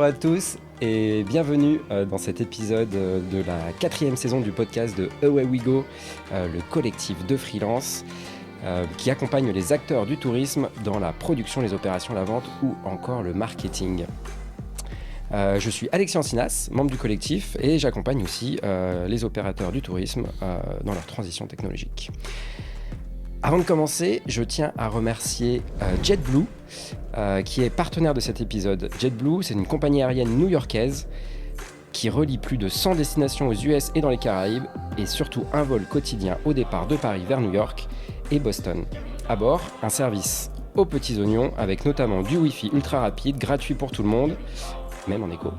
à tous et bienvenue dans cet épisode de la 4e saison du podcast de Away We Go, le collectif de freelance qui accompagne les acteurs du tourisme dans la production, les opérations, la vente ou encore le marketing. Je suis Alexis Ancinas, membre du collectif, et j'accompagne aussi les opérateurs du tourisme dans leur transition technologique. Avant de commencer, je tiens à remercier JetBlue, qui est partenaire de cet épisode. JetBlue, c'est une compagnie aérienne new-yorkaise qui relie plus de 100 destinations aux US et dans les Caraïbes, et surtout un vol quotidien au départ de Paris vers New York et Boston. À bord, un service aux petits oignons, avec notamment du Wi-Fi ultra rapide, gratuit pour tout le monde, même en éco,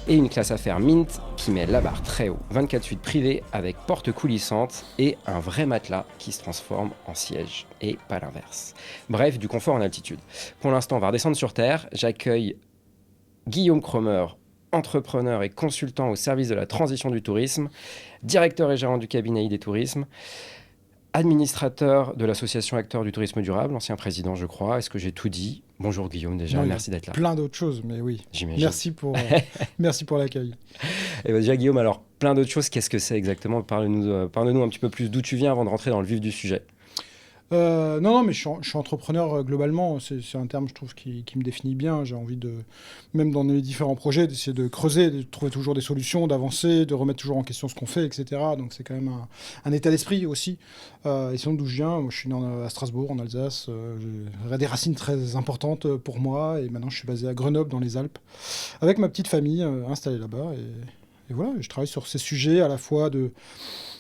et une classe affaires Mint qui met la barre très haut. 24 suites privées avec porte coulissante et un vrai matelas qui se transforme en siège, et pas l'inverse. Bref, du confort en altitude. Pour l'instant, on va redescendre sur Terre. J'accueille Guillaume Cromer, entrepreneur et consultant au service de la transition du tourisme, directeur et gérant du cabinet ID Tourisme, administrateur de l'association Acteurs du tourisme durable, ancien président, je crois. Est-ce que j'ai tout dit ? Bonjour Guillaume, déjà, merci d'être là. Plein d'autres choses, mais oui. J'imagine. Merci pour l'accueil. Et déjà Guillaume, alors plein d'autres choses, qu'est-ce que c'est exactement ? Parle-nous un petit peu plus d'où tu viens avant de rentrer dans le vif du sujet. Non, mais je suis entrepreneur globalement. C'est un terme, je trouve, qui me définit bien. J'ai envie de, même dans mes différents projets, d'essayer de creuser, de trouver toujours des solutions, d'avancer, de remettre toujours en question ce qu'on fait, etc. Donc c'est quand même un état d'esprit aussi. Et sinon, d'où je viens, moi, je suis né à Strasbourg, en Alsace. J'ai des racines très importantes pour moi. Et maintenant, je suis basé à Grenoble, dans les Alpes, avec ma petite famille installée là-bas. Et voilà, je travaille sur ces sujets à la fois de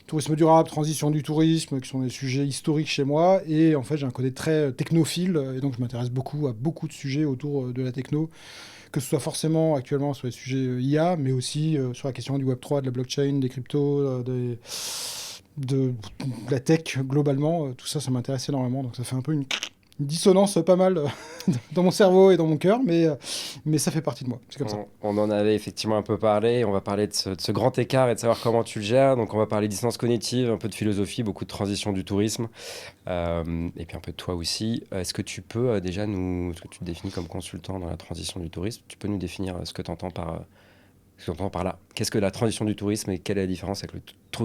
tourisme durable, transition du tourisme, qui sont des sujets historiques chez moi. Et en fait, j'ai un côté très technophile. Et donc, je m'intéresse beaucoup à beaucoup de sujets autour de la techno, que ce soit forcément actuellement sur les sujets IA, mais aussi sur la question du Web3, de la blockchain, des cryptos, de la tech globalement. Tout ça, ça m'intéresse énormément. Donc, ça fait un peu une dissonance pas mal dans mon cerveau et dans mon cœur, mais ça fait partie de moi, c'est comme ça. On en avait effectivement un peu parlé, on va parler de ce grand écart et de savoir comment tu le gères, donc on va parler de dissonance cognitive, un peu de philosophie, beaucoup de transition du tourisme, et puis un peu de toi aussi. Est-ce que tu peux déjà ce que tu te définis comme consultant dans la transition du tourisme, tu peux nous définir ce que tu entends par là. Qu'est-ce que la transition du tourisme et quelle est la différence avec le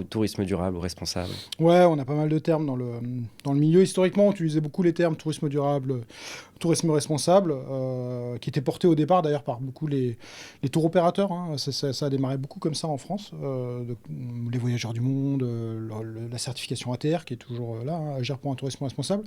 tourisme durable ou responsable ? Ouais, on a pas mal de termes dans le milieu. Historiquement, on utilisait beaucoup les termes tourisme durable, tourisme responsable, qui étaient portés au départ d'ailleurs par beaucoup les tours opérateurs. Hein. Ça a démarré beaucoup comme ça en France. Les Voyageurs du Monde, la certification ATR qui est toujours là, hein, Agir pour un tourisme responsable.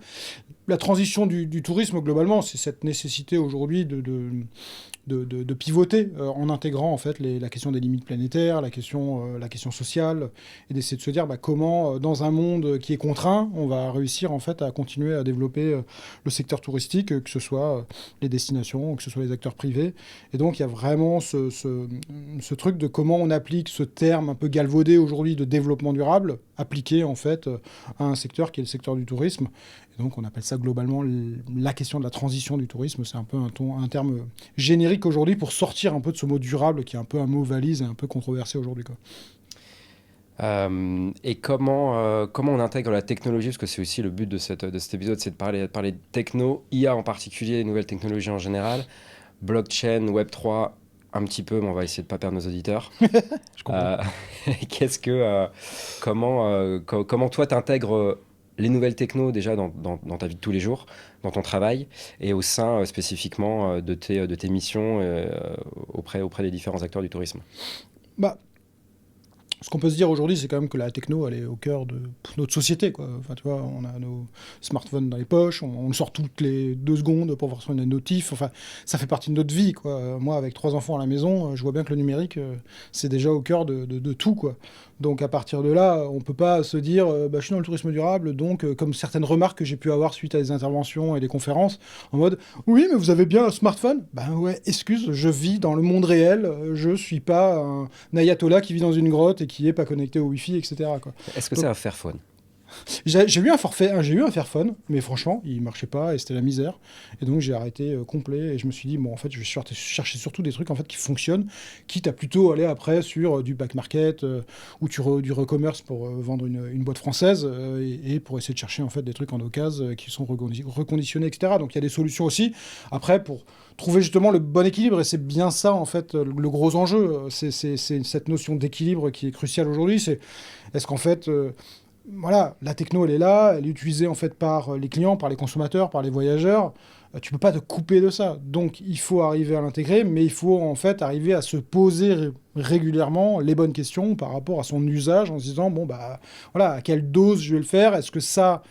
La transition du tourisme, globalement, c'est cette nécessité aujourd'hui de pivoter en intégrant en fait la question des limites planétaires, la question sociale, et d'essayer de se dire comment, dans un monde qui est contraint, on va réussir en fait à continuer à développer le secteur touristique, que ce soit les destinations, que ce soit les acteurs privés. Et donc il y a vraiment ce truc de comment on applique ce terme un peu galvaudé aujourd'hui de développement durable, appliqué en fait à un secteur qui est le secteur du tourisme. Et donc on appelle ça globalement la question de la transition du tourisme. C'est un peu un terme générique aujourd'hui pour sortir un peu de ce mot durable qui est un peu un mot valise et un peu controversé aujourd'hui, quoi. Et comment on intègre la technologie, parce que c'est aussi le but de cet épisode, c'est de parler de techno, IA en particulier, les nouvelles technologies en général, blockchain, Web3 un petit peu, mais on va essayer de ne pas perdre nos auditeurs. Je comprends. Comment toi t'intègres les nouvelles techno déjà dans ta vie de tous les jours, dans ton travail, et au sein spécifiquement de tes missions auprès des différents acteurs du tourisme ? Ce qu'on peut se dire aujourd'hui, c'est quand même que la techno, elle est au cœur de notre société, quoi. Enfin, tu vois, on a nos smartphones dans les poches, on le sort toutes les 2 secondes pour voir sur une notif. Enfin, ça fait partie de notre vie, quoi. Moi, avec 3 enfants à la maison, je vois bien que le numérique, c'est déjà au cœur de tout, quoi. Donc, à partir de là, on peut pas se dire, je suis dans le tourisme durable, donc, comme certaines remarques que j'ai pu avoir suite à des interventions et des conférences, en mode, oui, mais vous avez bien un smartphone ? Ben ouais, excuse, je vis dans le monde réel, je suis pas un ayatollah qui vit dans une grotte et qui est pas connecté au Wi-Fi, etc., quoi. Est-ce que c'est un Fairphone ? J'ai eu un forfait, j'ai eu un Fairphone, mais franchement, il marchait pas et c'était la misère. Et donc j'ai arrêté complet et je me suis dit, bon, en fait, je vais chercher surtout des trucs en fait qui fonctionnent, quitte à plutôt aller après sur du back market ou du recommerce pour vendre une boîte française et pour essayer de chercher en fait des trucs en occasion qui sont reconditionnés, etc. Donc il y a des solutions aussi. Après, pour trouver justement le bon équilibre, et c'est bien ça en fait le gros enjeu, c'est cette notion d'équilibre qui est cruciale aujourd'hui. C'est est-ce qu'en fait voilà, la techno, elle est là, elle est utilisée en fait par les clients, par les consommateurs, par les voyageurs. Tu peux pas te couper de ça. Donc, il faut arriver à l'intégrer, mais il faut en fait arriver à se poser régulièrement les bonnes questions par rapport à son usage en se disant, bon, bah, voilà, à quelle dose je vais le faire? Est-ce que ça...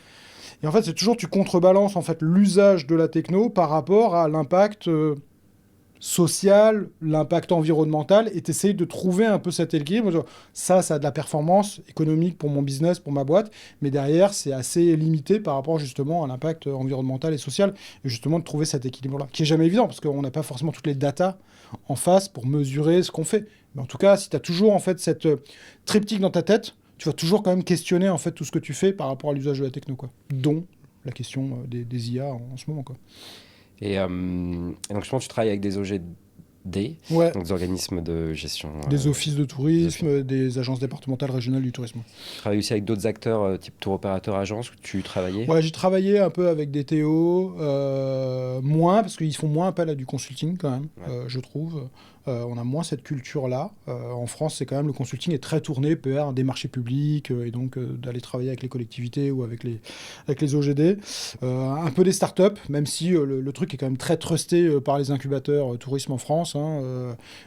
Et en fait, c'est toujours, tu contrebalances en fait l'usage de la techno par rapport à l'impact social, l'impact environnemental, et t'essayes de trouver un peu cet équilibre. Ça a de la performance économique pour mon business, pour ma boîte, mais derrière, c'est assez limité par rapport justement à l'impact environnemental et social, et justement de trouver cet équilibre-là, qui est jamais évident, parce qu'on n'a pas forcément toutes les datas en face pour mesurer ce qu'on fait. Mais en tout cas, si tu as toujours en fait cette triptyque dans ta tête, tu vas toujours quand même questionner en fait tout ce que tu fais par rapport à l'usage de la techno, quoi. Dont la question des IA en ce moment, quoi. Et donc, je pense que tu travailles avec des OGD, Ouais. donc des organismes de gestion. Des offices de tourisme, des agences départementales régionales du tourisme. Tu travailles aussi avec d'autres acteurs, type tour opérateur, agence, où tu travaillais? Ouais, j'ai travaillé un peu avec des TO, moins, parce qu'ils font moins appel à du consulting quand même, je trouve. On a moins cette culture-là. En France, c'est quand même le consulting est très tourné vers des marchés publics et donc d'aller travailler avec les collectivités ou avec les OGD. Un peu des startups, même si le truc est quand même très trusté par les incubateurs tourisme en France.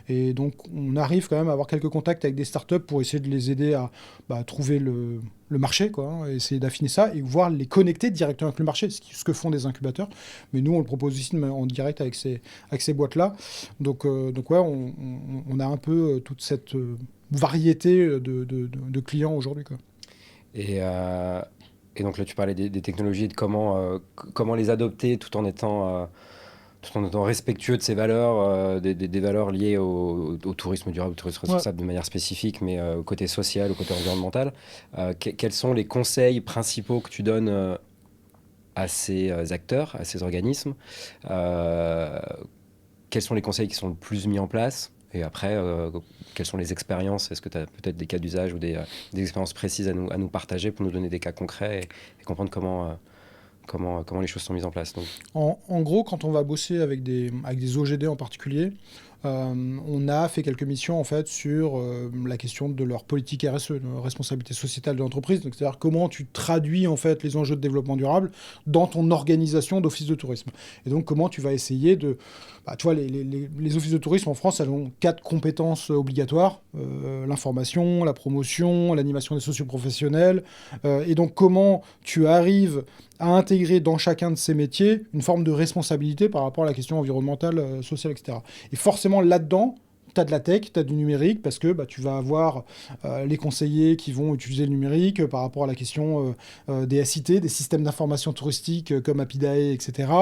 Et donc, on arrive quand même à avoir quelques contacts avec des startups pour essayer de les aider à trouver le marché, quoi, essayer d'affiner ça et voir les connecter directement avec le marché, ce que font des incubateurs. Mais nous, on le propose ici en direct avec ces boîtes-là. Donc ouais, on a un peu toute cette variété de clients aujourd'hui, quoi. Et donc là, tu parlais des technologies et de comment les adopter tout en étant respectueux de ces valeurs, des valeurs liées au tourisme durable, au tourisme responsable de manière spécifique, mais au côté social, au côté environnemental. Quels sont les conseils principaux que tu donnes à ces acteurs, à ces organismes? Quels sont les conseils qui sont le plus mis en place? Et après, quelles sont les expériences? Est-ce que tu as peut-être des cas d'usage ou des expériences précises à nous partager pour nous donner des cas concrets et comprendre comment les choses sont mises en place? Donc. En gros, quand on va bosser avec des OGD en particulier, on a fait quelques missions en fait sur la question de leur politique RSE, responsabilité sociétale de l'entreprise. Donc, c'est-à-dire comment tu traduis en fait les enjeux de développement durable dans ton organisation d'office de tourisme. Et donc comment tu vas essayer de... tu vois, les offices de tourisme en France, elles ont 4 compétences obligatoires. L'information, la promotion, l'animation des socioprofessionnels. Et donc comment tu arrives à intégrer dans chacun de ces métiers une forme de responsabilité par rapport à la question environnementale, sociale, etc. Et forcément, là-dedans, tu as de la tech, tu as du numérique, parce que tu vas avoir les conseillers qui vont utiliser le numérique par rapport à la question des SIT, des systèmes d'information touristique comme Apidae, etc.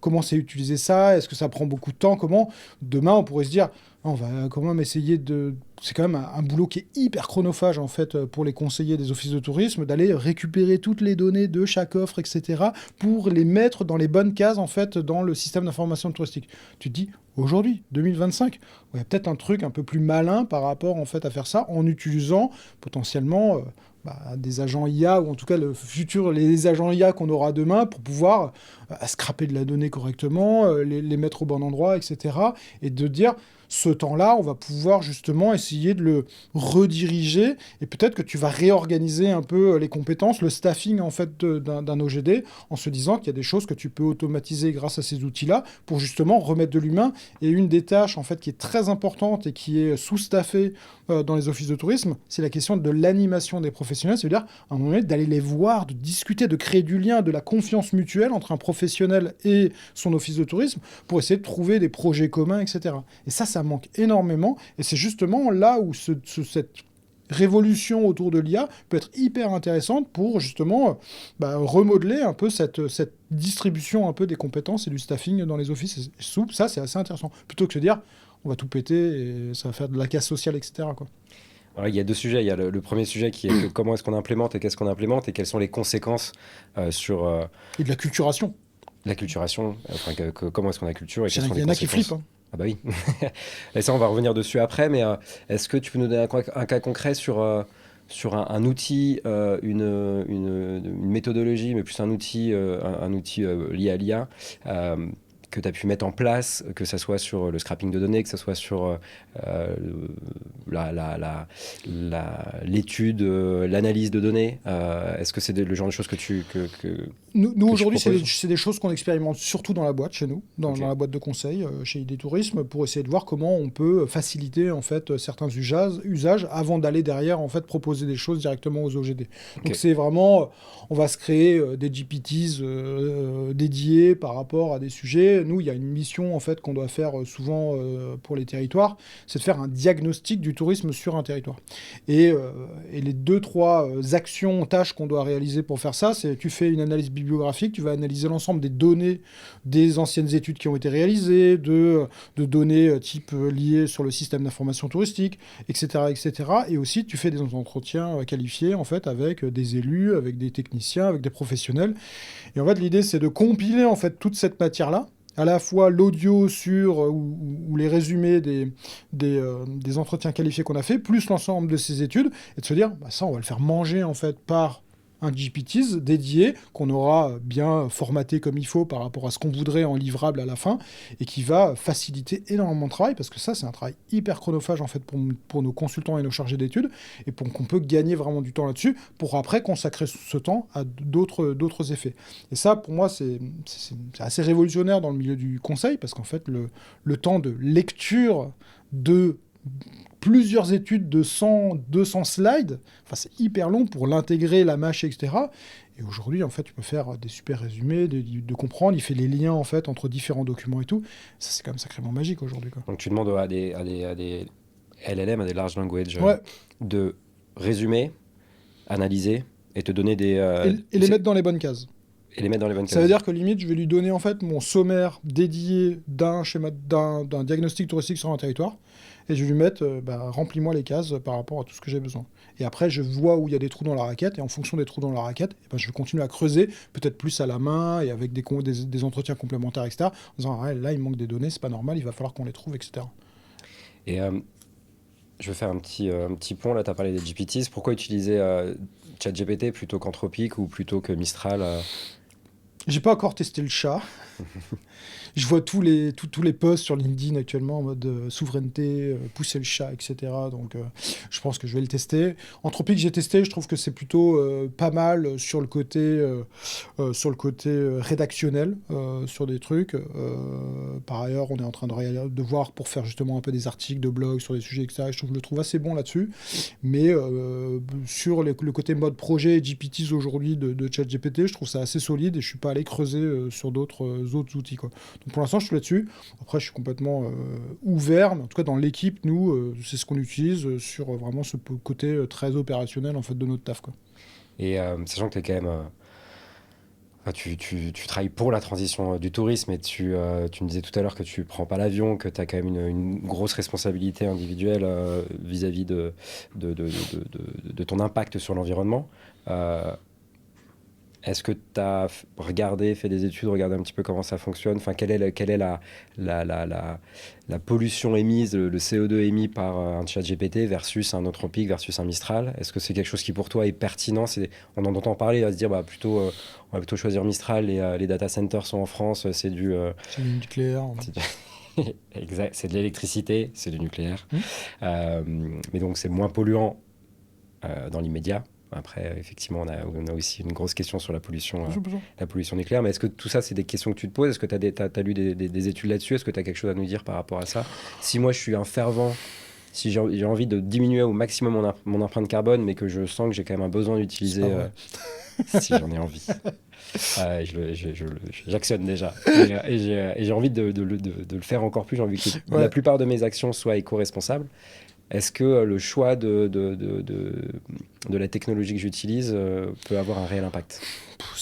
Comment c'est utiliser ça? Est-ce que ça prend beaucoup de temps? Comment, demain, on pourrait se dire, on va quand même essayer de... C'est quand même un boulot qui est hyper chronophage, en fait, pour les conseillers des offices de tourisme, d'aller récupérer toutes les données de chaque offre, etc., pour les mettre dans les bonnes cases, en fait, dans le système d'information touristique. Tu te dis, aujourd'hui, 2025, il y a peut-être un truc un peu plus malin par rapport, en fait, à faire ça, en utilisant potentiellement... des agents IA, ou en tout cas les agents IA qu'on aura demain pour pouvoir scraper de la donnée correctement, les mettre au bon endroit, etc. Et de dire, ce temps-là, on va pouvoir justement essayer de le rediriger, et peut-être que tu vas réorganiser un peu les compétences, le staffing en fait d'un OGD, en se disant qu'il y a des choses que tu peux automatiser grâce à ces outils-là pour justement remettre de l'humain. Et une des tâches en fait qui est très importante et qui est sous-staffée dans les offices de tourisme, c'est la question de l'animation des professionnels. C'est-à-dire, à un moment donné, d'aller les voir, de discuter, de créer du lien, de la confiance mutuelle entre un professionnel et son office de tourisme pour essayer de trouver des projets communs, etc. Et ça manque énormément. Et c'est justement là où cette révolution autour de l'IA peut être hyper intéressante pour justement remodeler un peu cette distribution un peu des compétences et du staffing dans les offices. Et ça, c'est assez intéressant. Plutôt que de se dire, on va tout péter et ça va faire de la casse sociale, etc., quoi. Alors, il y a deux sujets. Il y a le premier sujet qui est que comment est-ce qu'on implémente et qu'est-ce qu'on implémente et quelles sont les conséquences sur Et de la culturation. l'acculturation, enfin comment est-ce qu'on acculture et quelles sont Il les y en a qui conséquences. flippent. Hein. Ah bah oui. Et ça, on va revenir dessus après, mais est-ce que tu peux nous donner un cas concret sur un outil, une méthodologie, mais plus un outil, un outil lié à l'IA que tu as pu mettre en place, que ce soit sur le scrapping de données, que ce soit sur l'étude, l'analyse de données. Est-ce que c'est le genre de choses Nous que tu aujourd'hui, proposes? c'est des choses qu'on expérimente surtout dans la boîte chez nous, Ok. dans la boîte de conseil chez ID Tourisme, pour essayer de voir comment on peut faciliter en fait certains usages avant d'aller derrière en fait proposer des choses directement aux OGD. Ok. Donc c'est vraiment, on va se créer des GPTs dédiés par rapport à des sujets. Nous, il y a une mission en fait qu'on doit faire souvent pour les territoires, c'est de faire un diagnostic du tourisme sur un territoire. Et les deux, trois actions, tâches qu'on doit réaliser pour faire ça, c'est tu fais une analyse bibliographique, tu vas analyser l'ensemble des données des anciennes études qui ont été réalisées, de données type liées sur le système d'information touristique, etc., etc. Et aussi, tu fais des entretiens qualifiés en fait avec des élus, avec des techniciens, avec des professionnels. Et en fait, l'idée, c'est de compiler en fait toute cette matière-là, à la fois l'audio sur ou les résumés des entretiens qualifiés qu'on a fait, plus l'ensemble de ces études, et de se dire, bah, ça, on va le faire manger en fait par un GPTs dédié qu'on aura bien formaté comme il faut par rapport à ce qu'on voudrait en livrable à la fin et qui va faciliter énormément de travail parce que ça, c'est un travail hyper chronophage en fait pour nos consultants et nos chargés d'études et pour qu'on peut gagner vraiment du temps là-dessus pour après consacrer ce temps à d'autres effets. Et ça, pour moi, c'est assez révolutionnaire dans le milieu du conseil parce qu'en fait, le temps de lecture de plusieurs études de 100, 200 slides, enfin, c'est hyper long pour l'intégrer, la mâcher, etc. Et aujourd'hui, en fait, tu peux faire des super résumés, de comprendre, il fait les liens, en fait, entre différents documents et tout. Ça, c'est quand même sacrément magique aujourd'hui, quoi. Donc tu demandes à des LLM, à des large language, Ouais, de résumer, analyser et te donner et les mettre dans les bonnes cases. et les mettre dans les bonnes Ça veut cases. dire que limite, je vais lui donner en fait mon sommaire dédié d'un diagnostic touristique sur un territoire, et je vais lui mettre, bah, remplis-moi les cases par rapport à tout ce que j'ai besoin. Et après, je vois où il y a des trous dans la raquette, et en fonction des trous dans la raquette, et ben, je vais continuer à creuser, peut-être plus à la main et avec des entretiens complémentaires, etc. En disant, ah, là, il manque des données, c'est pas normal, il va falloir qu'on les trouve, etc. Et je vais faire un petit pont. Là, tu as parlé des GPTs. Pourquoi utiliser ChatGPT plutôt qu'Anthropic ou plutôt que Mistral J'ai pas encore testé le chat. Je vois tous les posts sur LinkedIn actuellement en mode souveraineté, pousser le chat, etc. Donc je pense que je vais le tester. Anthropic, j'ai testé, je trouve que c'est plutôt pas mal sur le côté rédactionnel, sur des trucs. Par ailleurs, on est en train de voir pour faire justement un peu des articles de blog sur des sujets, etc. Je le trouve assez bon là-dessus. Mais sur le côté mode projet GPTs aujourd'hui de ChatGPT, je trouve ça assez solide et je suis pas allé creuser sur d'autres outils, quoi. Donc pour l'instant, je suis là-dessus. Après, je suis complètement ouvert, mais en tout cas, dans l'équipe, nous, c'est ce qu'on utilise sur vraiment ce côté très opérationnel en fait, de notre taf, quoi. Et sachant que tu es quand même. Enfin, tu travailles pour la transition du tourisme et tu me disais tout à l'heure que tu prends pas l'avion, que tu as quand même une grosse responsabilité individuelle vis-à-vis de ton impact sur l'environnement. Euh, Est-ce que tu as regardé, fait des études, regardé un petit peu comment ça fonctionne? Enfin, quelle est la pollution émise, le CO2 émis par un chat GPT versus un Anthropic, versus un Mistral? Est-ce que c'est quelque chose qui pour toi est pertinent? On en entend parler, à se dire bah, plutôt, on va plutôt choisir Mistral, les data centers sont en France, c'est C'est du nucléaire. c'est exact, c'est de l'électricité, c'est du nucléaire. Mmh. Mais donc c'est moins polluant dans l'immédiat. Après, effectivement, on a aussi une grosse question sur la pollution nucléaire. Mais est-ce que tout ça, c'est des questions que tu te poses? Est-ce que tu as lu des études là-dessus? Est-ce que tu as quelque chose à nous dire par rapport à ça? Si moi, je suis un fervent, si j'ai envie de diminuer au maximum mon empreinte carbone, mais que je sens que j'ai quand même un besoin d'utiliser, C'est pas vrai. si j'en ai envie, j'actionne déjà. Et j'ai envie de le faire encore plus. J'ai envie que Ouais. la plupart de mes actions soient éco-responsables. Est-ce que le choix de la technologie que j'utilise peut avoir un réel impact?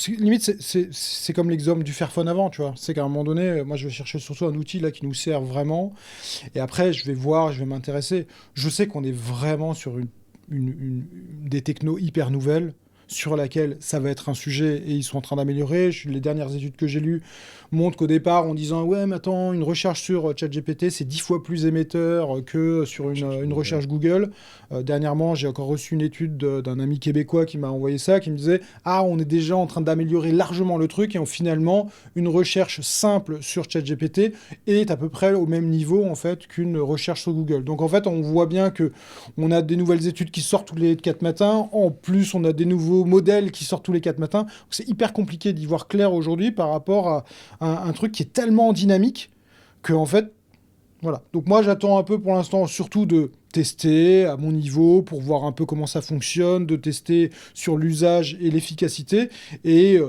Limite, c'est comme l'exemple du Fairphone avant, tu vois. C'est qu'à un moment donné, moi, je vais chercher surtout un outil là qui nous sert vraiment. Et après, je vais voir, je vais m'intéresser. Je sais qu'on est vraiment sur une des technos hyper nouvelles sur laquelle ça va être un sujet et ils sont en train d'améliorer. Les dernières études que j'ai lues montrent qu'au départ, en disant « Ouais, mais attends, une recherche sur ChatGPT, c'est 10 fois plus émetteur que sur une recherche Google. » Dernièrement, j'ai encore reçu une étude d'un ami québécois qui m'a envoyé ça, qui me disait « Ah, on est déjà en train d'améliorer largement le truc et finalement, une recherche simple sur ChatGPT est à peu près au même niveau en fait qu'une recherche sur Google. » Donc en fait, on voit bien qu'on a des nouvelles études qui sortent tous les 4 matins. En plus, on a des nouveaux modèles qui sortent tous les 4 matins. C'est hyper compliqué d'y voir clair aujourd'hui par rapport à un truc qui est tellement dynamique que, en fait, voilà. Donc moi, j'attends un peu pour l'instant, surtout de tester à mon niveau pour voir un peu comment ça fonctionne, de tester sur l'usage et l'efficacité. Et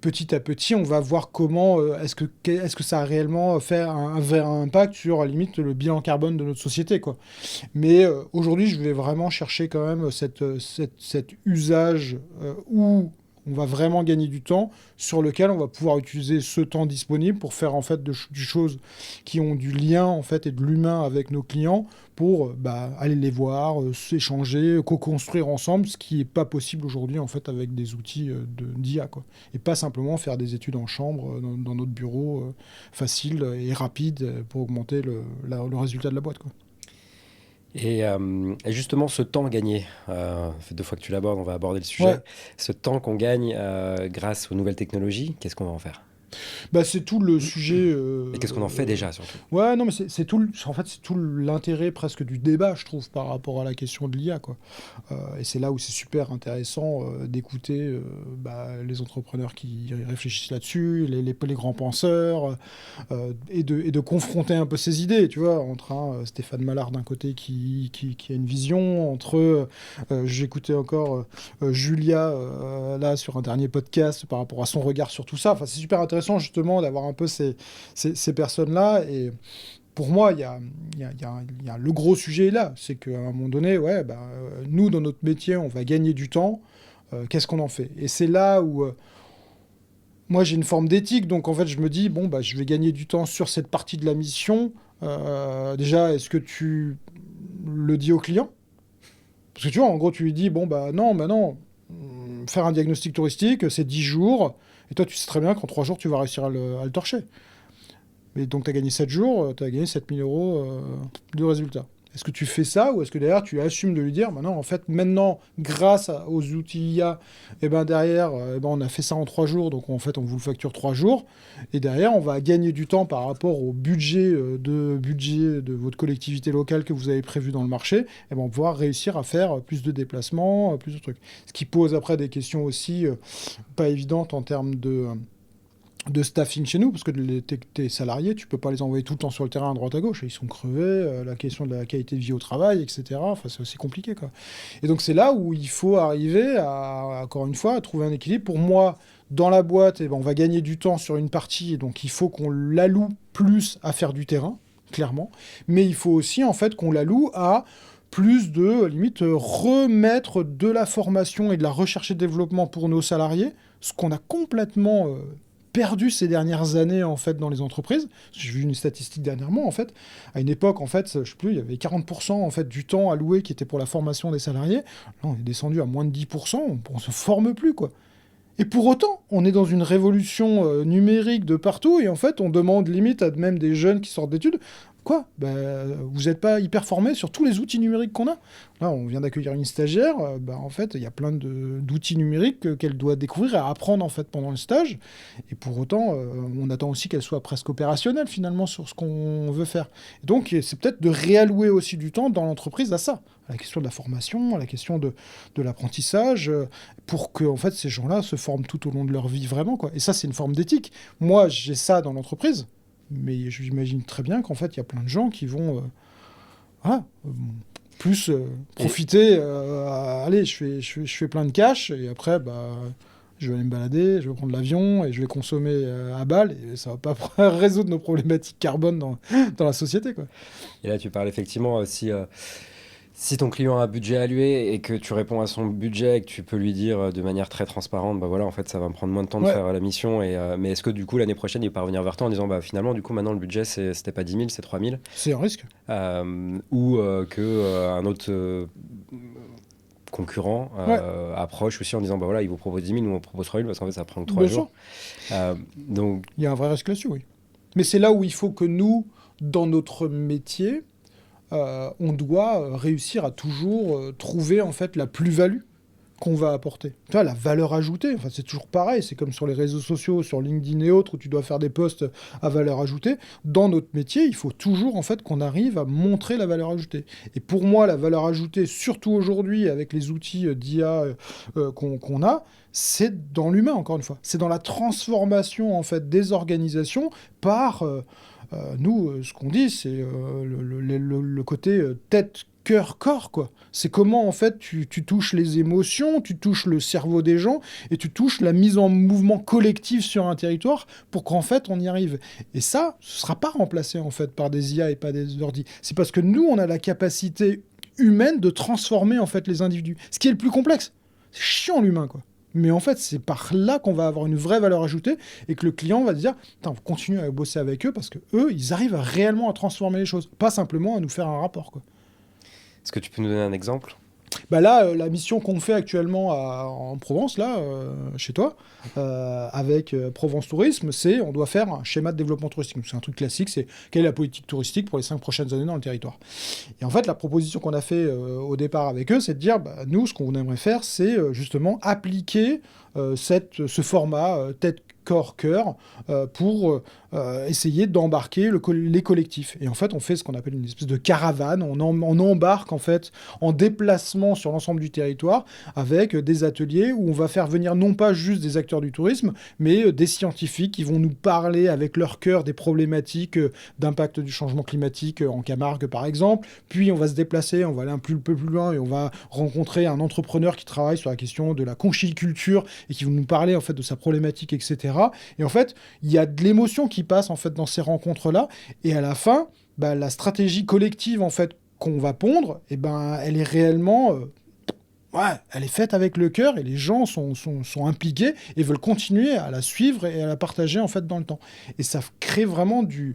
petit à petit, on va voir comment est-ce que ça a réellement fait un vrai impact sur, à la limite, le bilan carbone de notre société, quoi. Mais aujourd'hui, je vais vraiment chercher quand même cet usage où on va vraiment gagner du temps, sur lequel on va pouvoir utiliser ce temps disponible pour faire en fait des choses qui ont du lien en fait et de l'humain avec nos clients pour aller les voir, s'échanger, co-construire ensemble, ce qui n'est pas possible aujourd'hui en fait avec des outils d'IA, quoi. Et pas simplement faire des études en chambre dans notre bureau facile et rapide pour augmenter le résultat de la boîte, quoi. Et justement, ce temps gagné, ça fait 2 fois que tu l'abordes, on va aborder le sujet. Ouais. Ce temps qu'on gagne grâce aux nouvelles technologies, qu'est-ce qu'on va en faire? C'est tout le sujet. Et qu'est-ce qu'on en fait déjà, surtout? Ouais, non, mais c'est tout. En fait, c'est tout l'intérêt presque du débat, je trouve, par rapport à la question de l'IA, quoi. Et c'est là où c'est super intéressant d'écouter les entrepreneurs qui réfléchissent là-dessus, les grands penseurs, et de confronter un peu ces idées, tu vois, entre Stéphane Mallard d'un côté qui a une vision, entre j'écoutais encore Julia là sur un dernier podcast par rapport à son regard sur tout ça. Enfin, c'est super intéressant justement d'avoir un peu ces personnes-là. Et pour moi, il y a le gros sujet là, c'est qu'à un moment donné, nous, dans notre métier, on va gagner du temps. Qu'est-ce qu'on en fait? Et c'est là où moi, j'ai une forme d'éthique. Donc, en fait, je me dis, je vais gagner du temps sur cette partie de la mission. Déjà, est-ce que tu le dis au client? Parce que tu vois, en gros, tu lui dis, non, faire un diagnostic touristique, c'est 10 jours. Et toi, tu sais très bien qu'en 3 jours, tu vas réussir à le torcher. Mais donc, tu as gagné 7 jours, tu as gagné 7 000 euros de résultat. Est-ce que tu fais ça ou est-ce que derrière, tu assumes de lui dire, non, en fait, maintenant, grâce aux outils IA, derrière, on a fait ça en 3 jours, donc en fait, on vous le facture 3 jours. Et derrière, on va gagner du temps par rapport au budget de votre collectivité locale que vous avez prévu dans le marché. Et on va pouvoir réussir à faire plus de déplacements, plus de trucs. Ce qui pose après des questions aussi pas évidentes en termes de staffing chez nous, parce que tes salariés, tu peux pas les envoyer tout le temps sur le terrain à droite à gauche, ils sont crevés, la question de la qualité de vie au travail, etc. Enfin, c'est aussi compliqué, quoi. Et donc c'est là où il faut arriver à, encore une fois, à trouver un équilibre. Pour moi, dans la boîte, on va gagner du temps sur une partie, et donc il faut qu'on l'alloue plus à faire du terrain, clairement, mais il faut aussi en fait qu'on l'alloue à plus de, limite, remettre de la formation et de la recherche et développement pour nos salariés, ce qu'on a complètement perdu ces dernières années en fait dans les entreprises. J'ai vu une statistique dernièrement en fait. À une époque en fait, je sais plus, il y avait 40% en fait du temps alloué qui était pour la formation des salariés. Là, on est descendu à moins de 10%. On se forme plus, quoi. Et pour autant, on est dans une révolution numérique de partout et en fait, on demande limite à même des jeunes qui sortent d'études. Quoi? Vous n'êtes pas hyper formés sur tous les outils numériques qu'on a? Là, on vient d'accueillir une stagiaire. En fait, il y a plein d'outils numériques qu'elle doit découvrir et apprendre en fait pendant le stage. Et pour autant, on attend aussi qu'elle soit presque opérationnelle finalement sur ce qu'on veut faire. Et donc, c'est peut-être de réallouer aussi du temps dans l'entreprise à ça, à la question de la formation, à la question de l'apprentissage, pour que en fait ces gens-là se forment tout au long de leur vie vraiment, quoi. Et ça, c'est une forme d'éthique. Moi, j'ai ça dans l'entreprise. Mais j'imagine très bien qu'en fait, il y a plein de gens qui vont plus profiter. Allez, je fais plein de cash et après, je vais aller me balader, je vais prendre l'avion et je vais consommer à balle. Et ça va pas résoudre nos problématiques carbone dans la société, quoi. Et là, tu parles effectivement si ton client a un budget alloué et que tu réponds à son budget et que tu peux lui dire de manière très transparente, voilà, en fait, ça va me prendre moins de temps de faire la mission. Mais est-ce que du coup, l'année prochaine, il va revenir vers toi en disant, finalement, du coup, maintenant, le budget, c'était pas 10 000, c'est 3 000? C'est un risque. Ou qu'un autre concurrents approchent aussi en disant, bah voilà, ils vous proposent 10 000, nous on propose 3 000 parce qu'en fait ça prend que 3 Bien jours. Donc... Il y a un vrai risque là-dessus, oui. Mais c'est là où il faut que nous, dans notre métier, on doit réussir à toujours trouver en fait la plus-value qu'on va apporter. Tu vois, la valeur ajoutée, enfin, c'est toujours pareil, c'est comme sur les réseaux sociaux, sur LinkedIn et autres, où tu dois faire des posts à valeur ajoutée. Dans notre métier, il faut toujours en fait qu'on arrive à montrer la valeur ajoutée. Et pour moi, la valeur ajoutée, surtout aujourd'hui avec les outils d'IA qu'on a, c'est dans l'humain, encore une fois. C'est dans la transformation en fait des organisations par... nous, ce qu'on dit, c'est le côté tête, cœur, corps, quoi. C'est comment, en fait, tu touches les émotions, tu touches le cerveau des gens, et tu touches la mise en mouvement collectif sur un territoire pour qu'en fait, on y arrive. Et ça, ce ne sera pas remplacé, en fait, par des IA et pas des ordi. C'est parce que nous, on a la capacité humaine de transformer, en fait, les individus. Ce qui est le plus complexe. C'est chiant, l'humain, quoi. Mais en fait, c'est par là qu'on va avoir une vraie valeur ajoutée et que le client va se dire « on continue à bosser avec eux parce qu'eux, ils arrivent réellement à transformer les choses, pas simplement à nous faire un rapport. » quoi. Est-ce que tu peux nous donner un exemple ? Bah là, la mission qu'on fait actuellement en Provence, là, chez toi, avec Provence Tourisme, c'est on doit faire un schéma de développement touristique. C'est un truc classique, c'est quelle est la politique touristique pour les 5 prochaines années dans le territoire. Et en fait, la proposition qu'on a fait au départ avec eux, c'est de dire, bah, nous, ce qu'on aimerait faire, c'est justement appliquer ce format tête corps cœur pour essayer d'embarquer les collectifs. Et en fait, on fait ce qu'on appelle une espèce de caravane. On embarque en fait en déplacement sur l'ensemble du territoire avec des ateliers où on va faire venir non pas juste des acteurs du tourisme, mais des scientifiques qui vont nous parler avec leur cœur des problématiques d'impact du changement climatique en Camargue par exemple. Puis on va se déplacer, on va aller un peu plus loin et on va rencontrer un entrepreneur qui travaille sur la question de la conchyliculture et qui va nous parler en fait de sa problématique, etc. Et en fait, il y a de l'émotion qui passe en fait dans ces rencontres-là. Et à la fin, bah, la stratégie collective en fait qu'on va pondre, eh ben, elle est réellement, elle est faite avec le cœur et les gens sont impliqués et veulent continuer à la suivre et à la partager en fait dans le temps. Et ça crée vraiment de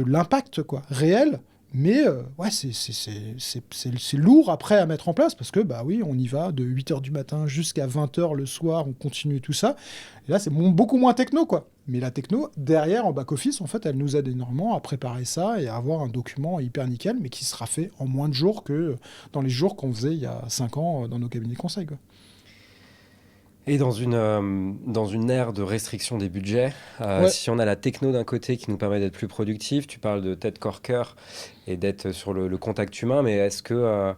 l'impact quoi, réel. Mais c'est lourd après à mettre en place parce que, bah oui, on y va de 8h du matin jusqu'à 20h le soir, on continue tout ça. Et là, c'est beaucoup moins techno, quoi. Mais la techno, derrière, en back-office, en fait, elle nous aide énormément à préparer ça et à avoir un document hyper nickel, mais qui sera fait en moins de jours que dans les jours qu'on faisait il y a 5 ans dans nos cabinets de conseil, quoi. Et dans une ère de restriction des budgets, si on a la techno d'un côté qui nous permet d'être plus productif, tu parles de tête, corps, cœur et d'être sur le contact humain, mais est-ce que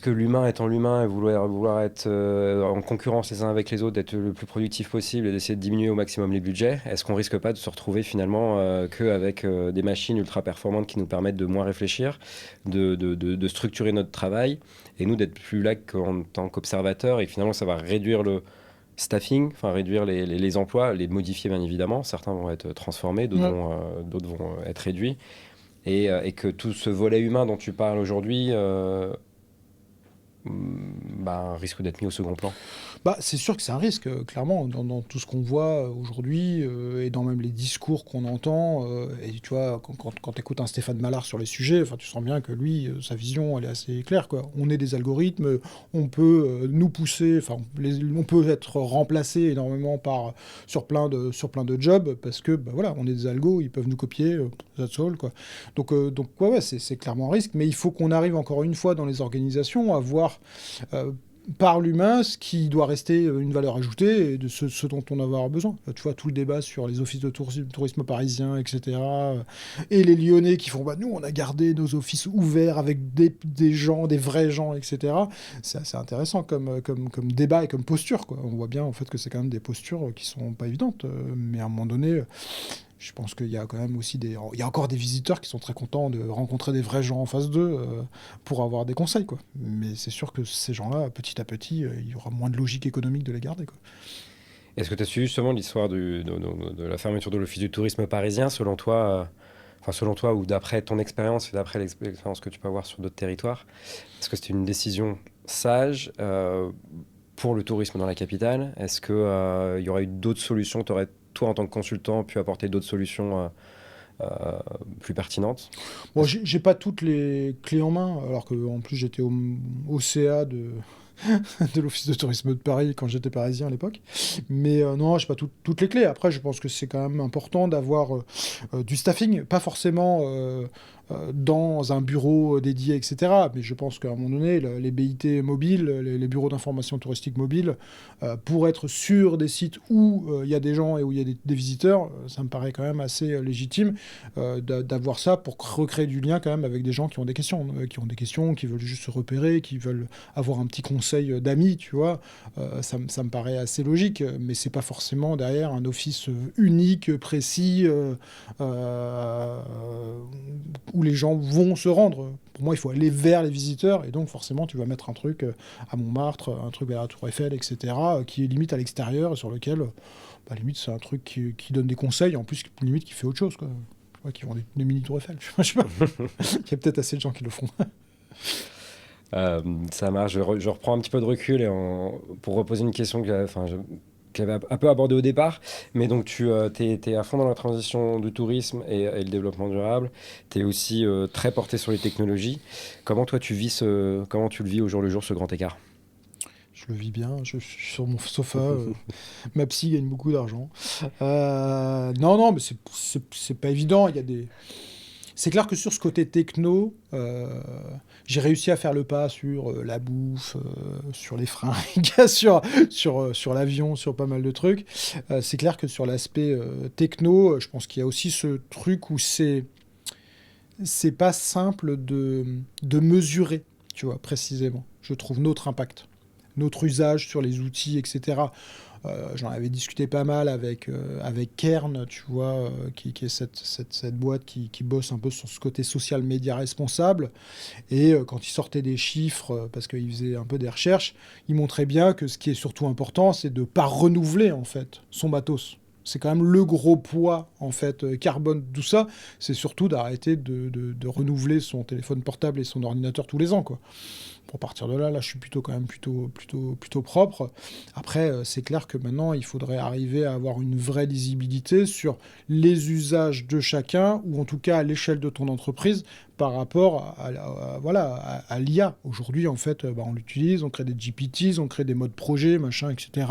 l'humain étant l'humain et vouloir être en concurrence les uns avec les autres, d'être le plus productif possible et d'essayer de diminuer au maximum les budgets, est-ce qu'on risque pas de se retrouver finalement qu'avec des machines ultra performantes qui nous permettent de moins réfléchir, de structurer notre travail et nous d'être plus là qu'en tant qu'observateurs et finalement ça va réduire le staffing, enfin réduire les emplois, les modifier bien évidemment, certains vont être transformés, d'autres vont être réduits et que tout ce volet humain dont tu parles aujourd'hui risque d'être mis au second plan. Bah, c'est sûr que c'est un risque, clairement, dans tout ce qu'on voit aujourd'hui et dans même les discours qu'on entend. Et tu vois, quand tu écoutes un Stéphane Mallard sur les sujets, tu sens bien que lui, sa vision, elle est assez claire, quoi. On est des algorithmes, on peut nous pousser, on peut être remplacé énormément sur plein de jobs parce que, bah, voilà, on est des algos, ils peuvent nous copier, that's all, quoi. Donc c'est clairement un risque, mais il faut qu'on arrive encore une fois dans les organisations à voir par l'humain ce qui doit rester une valeur ajoutée et de ce dont on va avoir besoin. Tu vois, tout le débat sur les offices de tourisme parisiens, etc. Et les Lyonnais qui font, bah, nous, on a gardé nos offices ouverts avec des gens, des vrais gens, etc. C'est assez intéressant comme débat et comme posture, quoi. On voit bien, en fait, que c'est quand même des postures qui sont pas évidentes. Mais à un moment donné... Je pense qu'il y a quand même aussi il y a encore des visiteurs qui sont très contents de rencontrer des vrais gens en face d'eux pour avoir des conseils, quoi. Mais c'est sûr que ces gens-là, petit à petit, il y aura moins de logique économique de les garder, quoi. Est-ce que tu as suivi justement l'histoire de la fermeture de l'Office du tourisme parisien, selon toi, ou d'après ton expérience et d'après l'expérience que tu peux avoir sur d'autres territoires, est-ce que c'était une décision sage pour le tourisme dans la capitale ? Est-ce qu'il y aurait eu d'autres solutions ? Toi, en tant que consultant, pu apporter d'autres solutions plus pertinentes? Bon, j'ai pas toutes les clés en main, alors que en plus j'étais au CA de l'Office de tourisme de Paris quand j'étais parisien à l'époque. Mais non, j'ai pas toutes les clés. Après, je pense que c'est quand même important d'avoir du staffing, pas forcément dans un bureau dédié, etc. Mais je pense qu'à un moment donné, les BIT mobiles, les bureaux d'information touristique mobiles, pour être sur des sites où il y a des gens et où il y a des visiteurs, ça me paraît quand même assez légitime d'avoir ça pour recréer du lien quand même avec des gens qui ont des questions, qui veulent juste se repérer, qui veulent avoir un petit conseil d'amis, tu vois. Ça me paraît assez logique, mais c'est pas forcément derrière un office unique, précis, où les gens vont se rendre. Pour moi, il faut aller vers les visiteurs, et donc forcément, tu vas mettre un truc à Montmartre, un truc à la Tour Eiffel, etc., qui est limite à l'extérieur, et sur lequel, limite, c'est un truc qui donne des conseils, en plus, limite, qui fait autre chose, quoi. Ouais, qui vont des mini Tour Eiffel. Je sais pas. Il y a peut-être assez de gens qui le font. Ça marche. Je reprends un petit peu de recul pour reposer une question que j'avais un peu abordée au départ. Mais donc, tu es à fond dans la transition du tourisme et le développement durable. Tu es aussi très porté sur les technologies. Comment toi, comment tu le vis au jour le jour, ce grand écart? Je le vis bien, je suis sur mon sofa. Ma psy gagne beaucoup d'argent. Non, mais c'est pas évident. C'est clair que sur ce côté techno, j'ai réussi à faire le pas sur la bouffe, sur les fringues, sur l'avion, sur pas mal de trucs. C'est clair que sur l'aspect techno, je pense qu'il y a aussi ce truc où c'est pas simple de mesurer, tu vois, précisément. Je trouve notre impact, notre usage sur les outils, etc. J'en avais discuté pas mal avec Kern, tu vois, qui est cette boîte qui bosse un peu sur ce côté social média responsable. Et quand ils sortaient des chiffres, parce qu'ils faisaient un peu des recherches, ils montraient bien que ce qui est surtout important, c'est de ne pas renouveler, en fait, son matos. C'est quand même le gros poids, en fait, carbone, tout ça. C'est surtout d'arrêter de renouveler son téléphone portable et son ordinateur tous les ans, quoi. Pour partir de là, je suis quand même plutôt propre. Après, c'est clair que maintenant, il faudrait arriver à avoir une vraie lisibilité sur les usages de chacun, ou en tout cas à l'échelle de ton entreprise, par rapport à l'IA. Aujourd'hui, en fait, on l'utilise, on crée des GPTs, on crée des modes projet, machin, etc.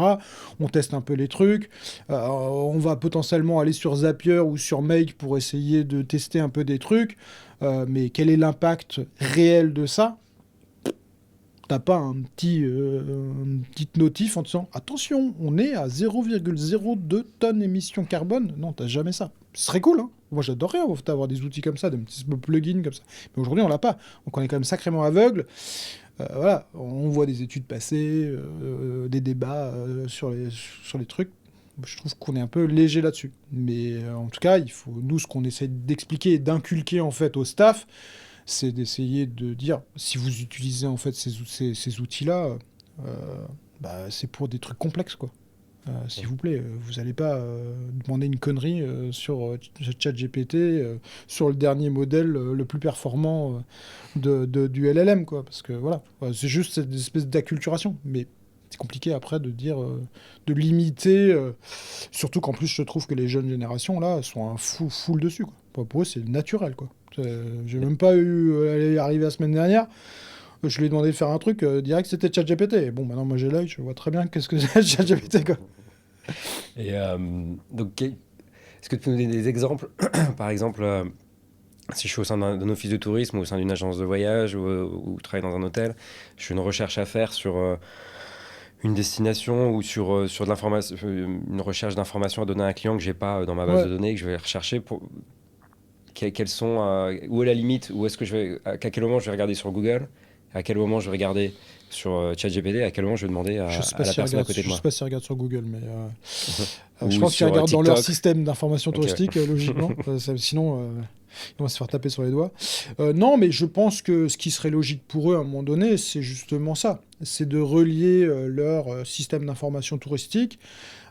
On teste un peu les trucs. On va potentiellement aller sur Zapier ou sur Make pour essayer de tester un peu des trucs. Mais quel est l'impact réel de ça ? T'as pas une petite notif en disant « Attention, on est à 0,02 tonnes émissions carbone ». Non, t'as jamais ça. Ce serait cool, hein. Moi, j'adorerais avoir des outils comme ça, des petits plugins comme ça. Mais aujourd'hui, on l'a pas. Donc, on est quand même sacrément aveugle. Voilà, on voit des études passer, des débats sur les trucs. Je trouve qu'on est un peu léger là-dessus. Mais en tout cas, nous, ce qu'on essaie d'expliquer et d'inculquer en fait au staff, c'est d'essayer de dire, si vous utilisez en fait ces outils-là, c'est pour des trucs complexes, quoi. S'il vous plaît, vous n'allez pas demander une connerie sur ChatGPT, sur le dernier modèle le plus performant du LLM, quoi. Parce que voilà, c'est juste cette espèce d'acculturation. Mais c'est compliqué après de dire, de limiter, surtout qu'en plus je trouve que les jeunes générations là sont un full dessus, quoi. Pour eux, c'est naturel, quoi. J'ai même pas eu à y arriver la semaine dernière. Je lui ai demandé de faire un truc, direct c'était ChatGPT. Bon, maintenant moi j'ai l'œil, je vois très bien qu'est-ce que c'est ChatGPT, quoi. Et donc, est-ce que tu peux nous donner des exemples? Par exemple, si je suis au sein d'un office de tourisme ou au sein d'une agence de voyage ou je travaille dans un hôtel, j'ai une recherche à faire sur une destination ou sur de l'information, une recherche d'informations à donner à un client que j'ai pas dans ma base de données, que je vais rechercher pour quelles sont, où est la limite, où est-ce que à quel moment je vais regarder sur Google, à quel moment je vais regarder sur ChatGPT, à quel moment je vais demander à la personne à côté de moi. Je sais pas s'ils regardent sur Google, mais je Ou pense qu'ils sur regardent dans TikTok. leur système d'information touristique, Ok. logiquement. Sinon, ils vont se faire taper sur les doigts. Non, mais je pense que ce qui serait logique pour eux à un moment donné, c'est justement ça. C'est de relier leur système d'information touristique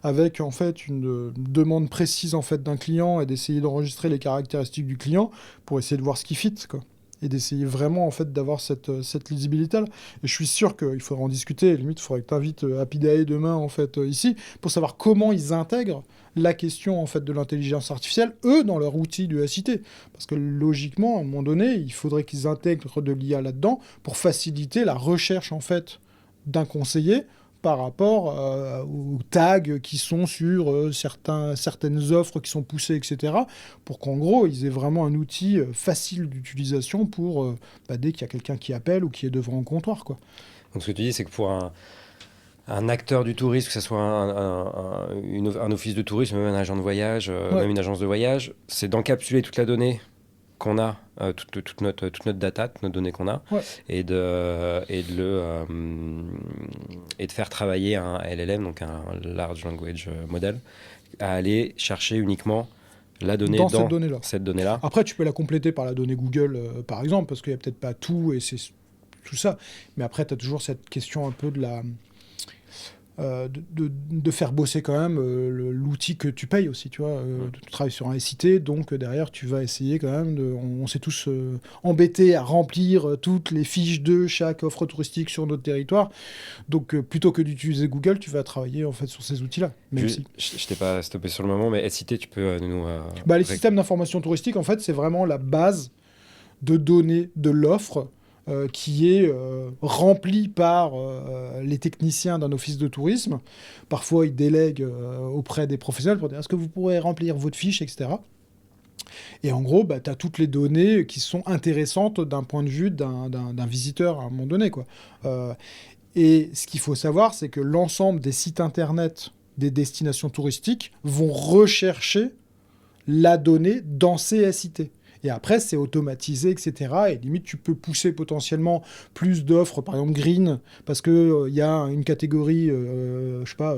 avec en fait une demande précise en fait d'un client et d'essayer d'enregistrer les caractéristiques du client pour essayer de voir ce qui fit, quoi. et d'essayer vraiment en fait d'avoir cette lisibilité-là. Et je suis sûr qu'il faudra en discuter, limite il faudrait que tu invites Happy demain en fait ici, pour savoir comment ils intègrent la question en fait de l'intelligence artificielle, eux, dans leur outil de SIT. Parce que logiquement, à un moment donné, il faudrait qu'ils intègrent de l'IA là-dedans pour faciliter la recherche en fait d'un conseiller par rapport aux tags qui sont sur certaines offres qui sont poussées, etc. Pour qu'en gros, ils aient vraiment un outil facile d'utilisation pour dès qu'il y a quelqu'un qui appelle ou qui est devant un comptoir, quoi. Donc ce que tu dis, c'est que pour un acteur du tourisme, que ce soit un office de tourisme, même un agent de voyage, même une agence de voyage, c'est d'encapsuler toute la donnée qu'on a, toute notre data, toutes nos données qu'on a, et de faire travailler un LLM, donc un Large Language Model, à aller chercher uniquement la donnée dans cette donnée-là. Après, tu peux la compléter par la donnée Google, par exemple, parce qu'il n'y a peut-être pas tout, et c'est tout ça. Mais après, tu as toujours cette question un peu de la... de faire bosser quand même l'outil que tu payes aussi, tu vois. Tu travailles sur un SIT, donc derrière, tu vas essayer quand même on s'est tous embêtés à remplir toutes les fiches de chaque offre touristique sur notre territoire. Donc, plutôt que d'utiliser Google, tu vas travailler en fait sur ces outils-là. Je t'ai pas stoppé sur le moment, mais SIT, tu peux nous... les systèmes d'information touristique, en fait, c'est vraiment la base de données de l'offre qui est rempli par les techniciens d'un office de tourisme. Parfois, ils délèguent auprès des professionnels pour dire « est-ce que vous pourrez remplir votre fiche ?» etc. Et en gros, tu as toutes les données qui sont intéressantes d'un point de vue d'un visiteur à un moment donné, quoi. Et ce qu'il faut savoir, c'est que l'ensemble des sites internet des destinations touristiques vont rechercher la donnée dans ces SIT. Et après, c'est automatisé, etc. Et limite, tu peux pousser potentiellement plus d'offres, par exemple green, parce qu'il y a une catégorie,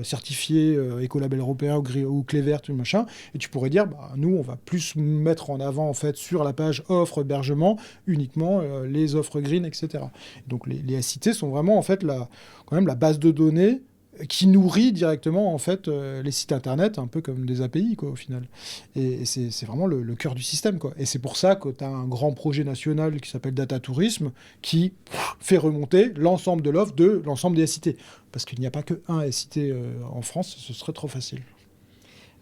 certifiée écolabel européen ou clé verte, machin. Et tu pourrais dire, nous, on va plus mettre en avant, en fait, sur la page offre hébergement, uniquement les offres green, etc. Donc, les SIT sont vraiment, en fait, quand même la base de données qui nourrit directement en fait les sites internet, un peu comme des API, quoi, au final. Et c'est vraiment le cœur du système, quoi. Et c'est pour ça que tu as un grand projet national qui s'appelle Data Tourisme qui fait remonter l'ensemble de l'offre de l'ensemble des SIT. Parce qu'il n'y a pas qu'un SIT en France, ce serait trop facile.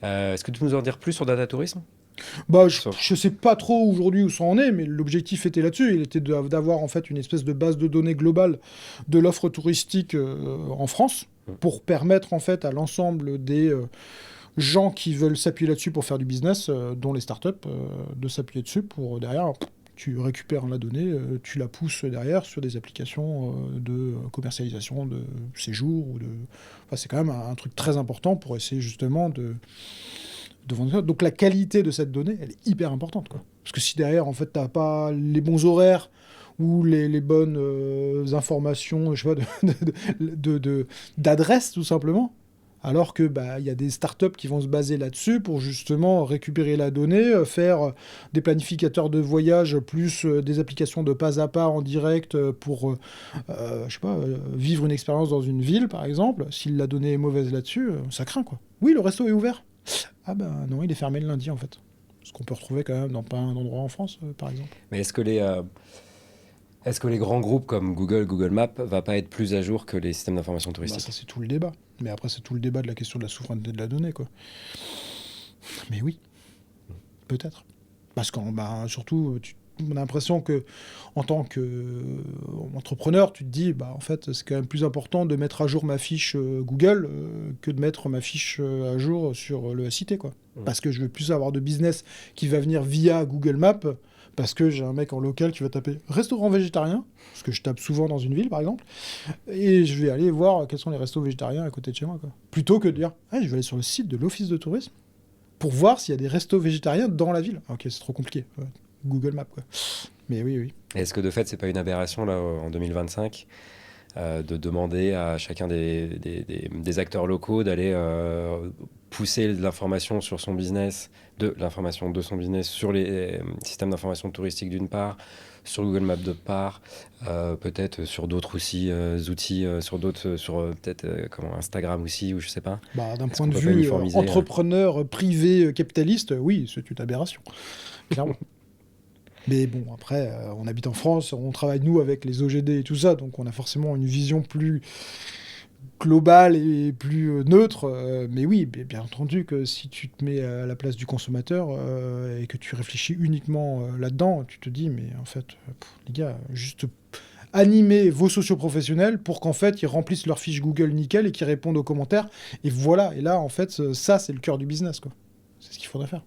Est-ce que tu peux nous en dire plus sur Data Tourisme ? Je sais pas trop aujourd'hui où ça en est, mais l'objectif était là-dessus. Il était d'avoir en fait une espèce de base de données globale de l'offre touristique en France, pour permettre en fait à l'ensemble des gens qui veulent s'appuyer là-dessus pour faire du business, dont les startups, de s'appuyer dessus pour derrière. Tu récupères la donnée, tu la pousses derrière sur des applications de commercialisation de séjour Enfin, c'est quand même un truc très important pour essayer justement de vendre ça. Donc la qualité de cette donnée, elle est hyper importante, quoi. Parce que si derrière, en fait, t'as pas les bons horaires ou les bonnes informations, je sais pas, d'adresse, tout simplement, alors que y a des startups qui vont se baser là-dessus pour justement récupérer la donnée, faire des planificateurs de voyage plus des applications de pas à pas en direct pour vivre une expérience dans une ville, par exemple. Si la donnée est mauvaise là-dessus, ça craint, quoi. Oui, le resto est ouvert. Ah non, il est fermé le lundi, en fait. Ce qu'on peut retrouver quand même dans pas un endroit en France, par exemple. Mais est-ce que les grands groupes comme Google Maps va pas être plus à jour que les systèmes d'information touristique ? Ça, c'est tout le débat. Mais après, c'est tout le débat de la question de la souveraineté de la donnée, quoi. Mais oui, peut-être. Parce que surtout, on a l'impression que, en tant qu'entrepreneur, tu te dis, en fait, c'est quand même plus important de mettre à jour ma fiche Google que de mettre ma fiche à jour sur le SIT, quoi. Parce que je veux plus avoir de business qui va venir via Google Maps, parce que j'ai un mec en local qui va taper restaurant végétarien, parce que je tape souvent dans une ville, par exemple, et je vais aller voir quels sont les restos végétariens à côté de chez moi, quoi. Plutôt que de dire, je vais aller sur le site de l'office de tourisme pour voir s'il y a des restos végétariens dans la ville. Ok, c'est trop compliqué. Ouais. Google Maps, quoi. Mais oui. Est-ce que de fait, c'est pas une aberration, là, en 2025, de demander à chacun des acteurs locaux d'aller pousser de l'information sur son business, de l'information de son business sur les systèmes d'information touristique d'une part, sur Google Maps de part, peut-être sur d'autres aussi outils, sur peut-être Instagram aussi, ou je sais pas. D'un point de vue entrepreneur privé capitaliste, oui, c'est une aberration. Clairement. Mais bon, après, on habite en France, on travaille, nous, avec les OGD et tout ça, donc on a forcément une vision plus globale et plus neutre. Mais oui, bien entendu que si tu te mets à la place du consommateur et que tu réfléchis uniquement là-dedans, tu te dis, mais en fait, les gars, juste animer vos socioprofessionnels pour qu'en fait, ils remplissent leur fiche Google nickel et qu'ils répondent aux commentaires. Et voilà, et là, en fait, ça, c'est le cœur du business, quoi. C'est ce qu'il faudrait faire.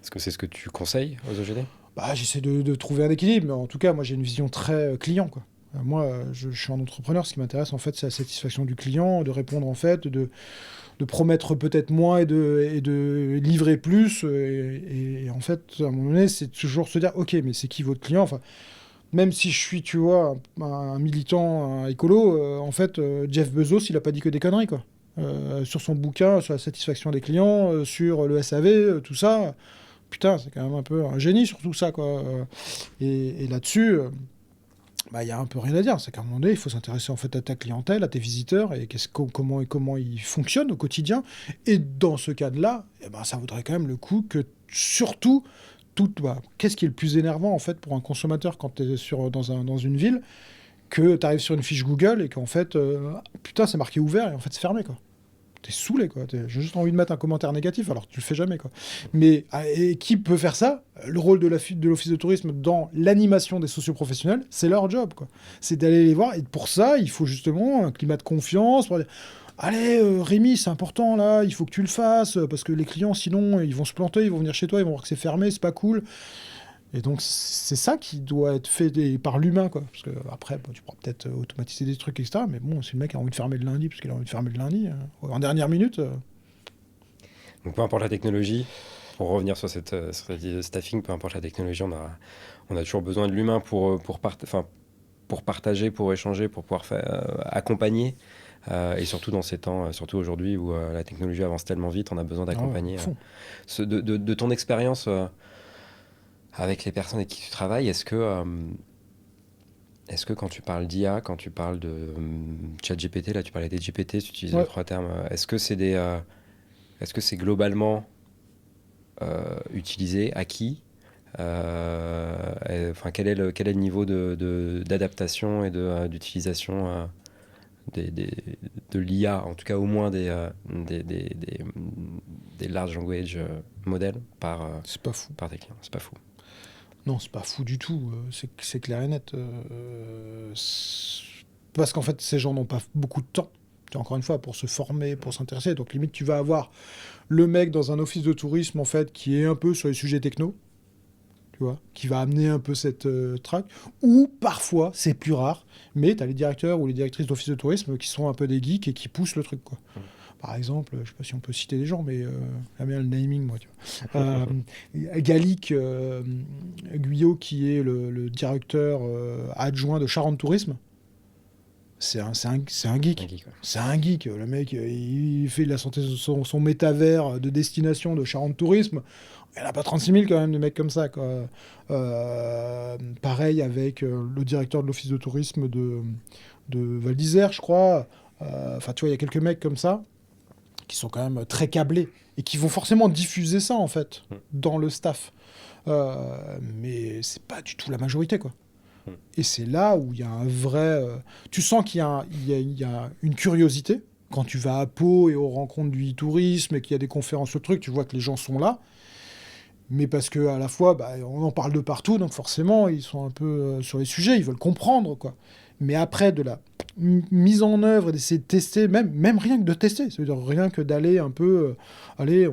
Est-ce que c'est ce que tu conseilles aux OGD? Bah, j'essaie de trouver un équilibre, mais en tout cas, moi, j'ai une vision très client, quoi. Moi, je suis un entrepreneur. Ce qui m'intéresse, en fait, c'est la satisfaction du client, de répondre, en fait, de promettre peut-être moins et de livrer plus. Et en fait, à un moment donné, c'est toujours se dire, OK, mais c'est qui votre client? Enfin, même si je suis, tu vois, un militant, un écolo, en fait, Jeff Bezos, il a pas dit que des conneries, quoi. Sur son bouquin, sur la satisfaction des clients, sur le SAV, tout ça. Putain, c'est quand même un peu un génie sur tout ça, quoi. Et là-dessus, bah, y a un peu rien à dire. C'est qu'à un moment donné, il faut s'intéresser en fait à ta clientèle, à tes visiteurs, et comment ils fonctionnent au quotidien. Et dans ce cas-là, eh ben, ça vaudrait quand même le coup que, surtout, qu'est-ce qui est le plus énervant en fait pour un consommateur quand tu es dans une ville, que tu arrives sur une fiche Google et qu'en fait, putain, c'est marqué ouvert et en fait c'est fermé, quoi. T'es saoulé, quoi. J'ai juste envie de mettre un commentaire négatif, alors tu le fais jamais, quoi. Mais et qui peut faire ça? Le rôle de l'office de tourisme dans l'animation des socioprofessionnels, c'est leur job, quoi. C'est d'aller les voir, et pour ça, il faut justement un climat de confiance. Pour dire, allez, Rémi, c'est important, là, il faut que tu le fasses, parce que les clients, sinon, ils vont se planter, ils vont venir chez toi, ils vont voir que c'est fermé, c'est pas cool. Et donc, c'est ça qui doit être fait par l'humain, quoi. Parce que après, bon, tu pourras peut-être automatiser des trucs, etc. Mais bon, si le mec a envie de fermer le lundi, parce qu'il a envie de fermer le lundi, en dernière minute. Donc peu importe la technologie, pour revenir sur cette idée de staffing, peu importe la technologie, on a toujours besoin de l'humain pour partager, pour échanger, pour pouvoir accompagner. Et surtout dans ces temps, surtout aujourd'hui où la technologie avance tellement vite, on a besoin d'accompagner. De ton expérience avec les personnes avec qui tu travailles, est-ce que quand tu parles d'IA, quand tu parles de ChatGPT, là tu parlais des GPT, tu utilises les trois termes, est-ce que c'est globalement utilisé, acquis? Quel est le niveau d'adaptation et d'utilisation de l'IA, en tout cas au moins des large language models c'est pas fou. par tes clients? C'est pas fou. Non, c'est pas fou du tout. C'est clair et net. Parce qu'en fait, ces gens n'ont pas beaucoup de temps. Encore une fois, pour se former, pour s'intéresser. Donc, limite, tu vas avoir le mec dans un office de tourisme, en fait, qui est un peu sur les sujets techno, tu vois, qui va amener un peu cette track. Ou parfois, c'est plus rare, mais tu as les directeurs ou les directrices d'office de tourisme qui sont un peu des geeks et qui poussent le truc, quoi. Par exemple, je sais pas si on peut citer des gens, mais j'aime bien le naming, moi, tu vois. Gallic Guyot, qui est le directeur adjoint de Charente Tourisme, c'est un geek. C'est un geek. Le mec, il fait de la santé, son métavers de destination de Charente Tourisme. Il n'y en a pas 36 000 quand même de mecs comme ça, quoi. Pareil avec le directeur de l'office de tourisme de Val d'Isère, je crois. Enfin, tu vois, il y a quelques mecs comme ça qui sont quand même très câblés et qui vont forcément diffuser ça, en fait, dans le staff. Mais c'est pas du tout la majorité, quoi. Et c'est là où il y a un vrai... tu sens qu'il y a une curiosité. Quand tu vas à Pau et aux rencontres du e-tourisme et qu'il y a des conférences sur le truc, tu vois que les gens sont là. Mais parce qu'à la fois, on en parle de partout, donc forcément, ils sont un peu sur les sujets, ils veulent comprendre, quoi. Mais après, de la mise en œuvre et d'essayer de tester, même rien que de tester, c'est-à-dire rien que d'aller un peu... allez,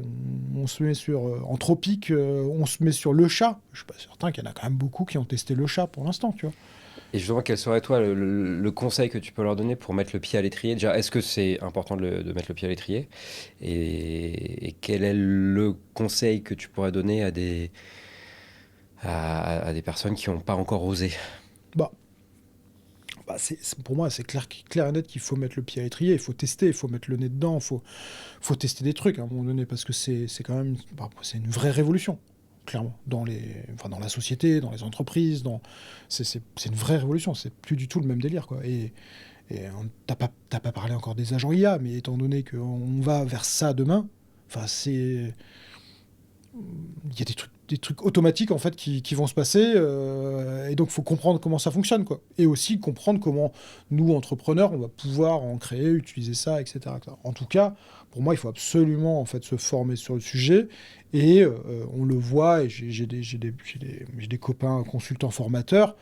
on se met sur... en tropique, on se met sur le chat. Je suis pas certain qu'il y en a quand même beaucoup qui ont testé le chat pour l'instant, tu vois. Et justement, quel serait toi le conseil que tu peux leur donner pour mettre le pied à l'étrier? Déjà, est-ce que c'est important de mettre le pied à l'étrier? Et quel est le conseil que tu pourrais donner à des personnes qui n'ont pas encore osé? Pour moi, c'est clair et net qu'il faut mettre le pied à l'étrier, il faut tester, il faut mettre le nez dedans, il faut tester des trucs à un moment donné, parce que c'est quand même c'est une vraie révolution, clairement, dans la société, dans les entreprises, c'est une vraie révolution, c'est plus du tout le même délire, quoi. Et t'as pas parlé encore des agents IA, mais étant donné qu'on va vers ça demain, il y a des trucs des trucs automatiques en fait qui vont se passer et donc il faut comprendre comment ça fonctionne quoi, et aussi comprendre comment nous entrepreneurs on va pouvoir en créer, utiliser ça, etc., etc. En tout cas pour moi il faut absolument en fait se former sur le sujet et on le voit et j'ai des copains consultants formateurs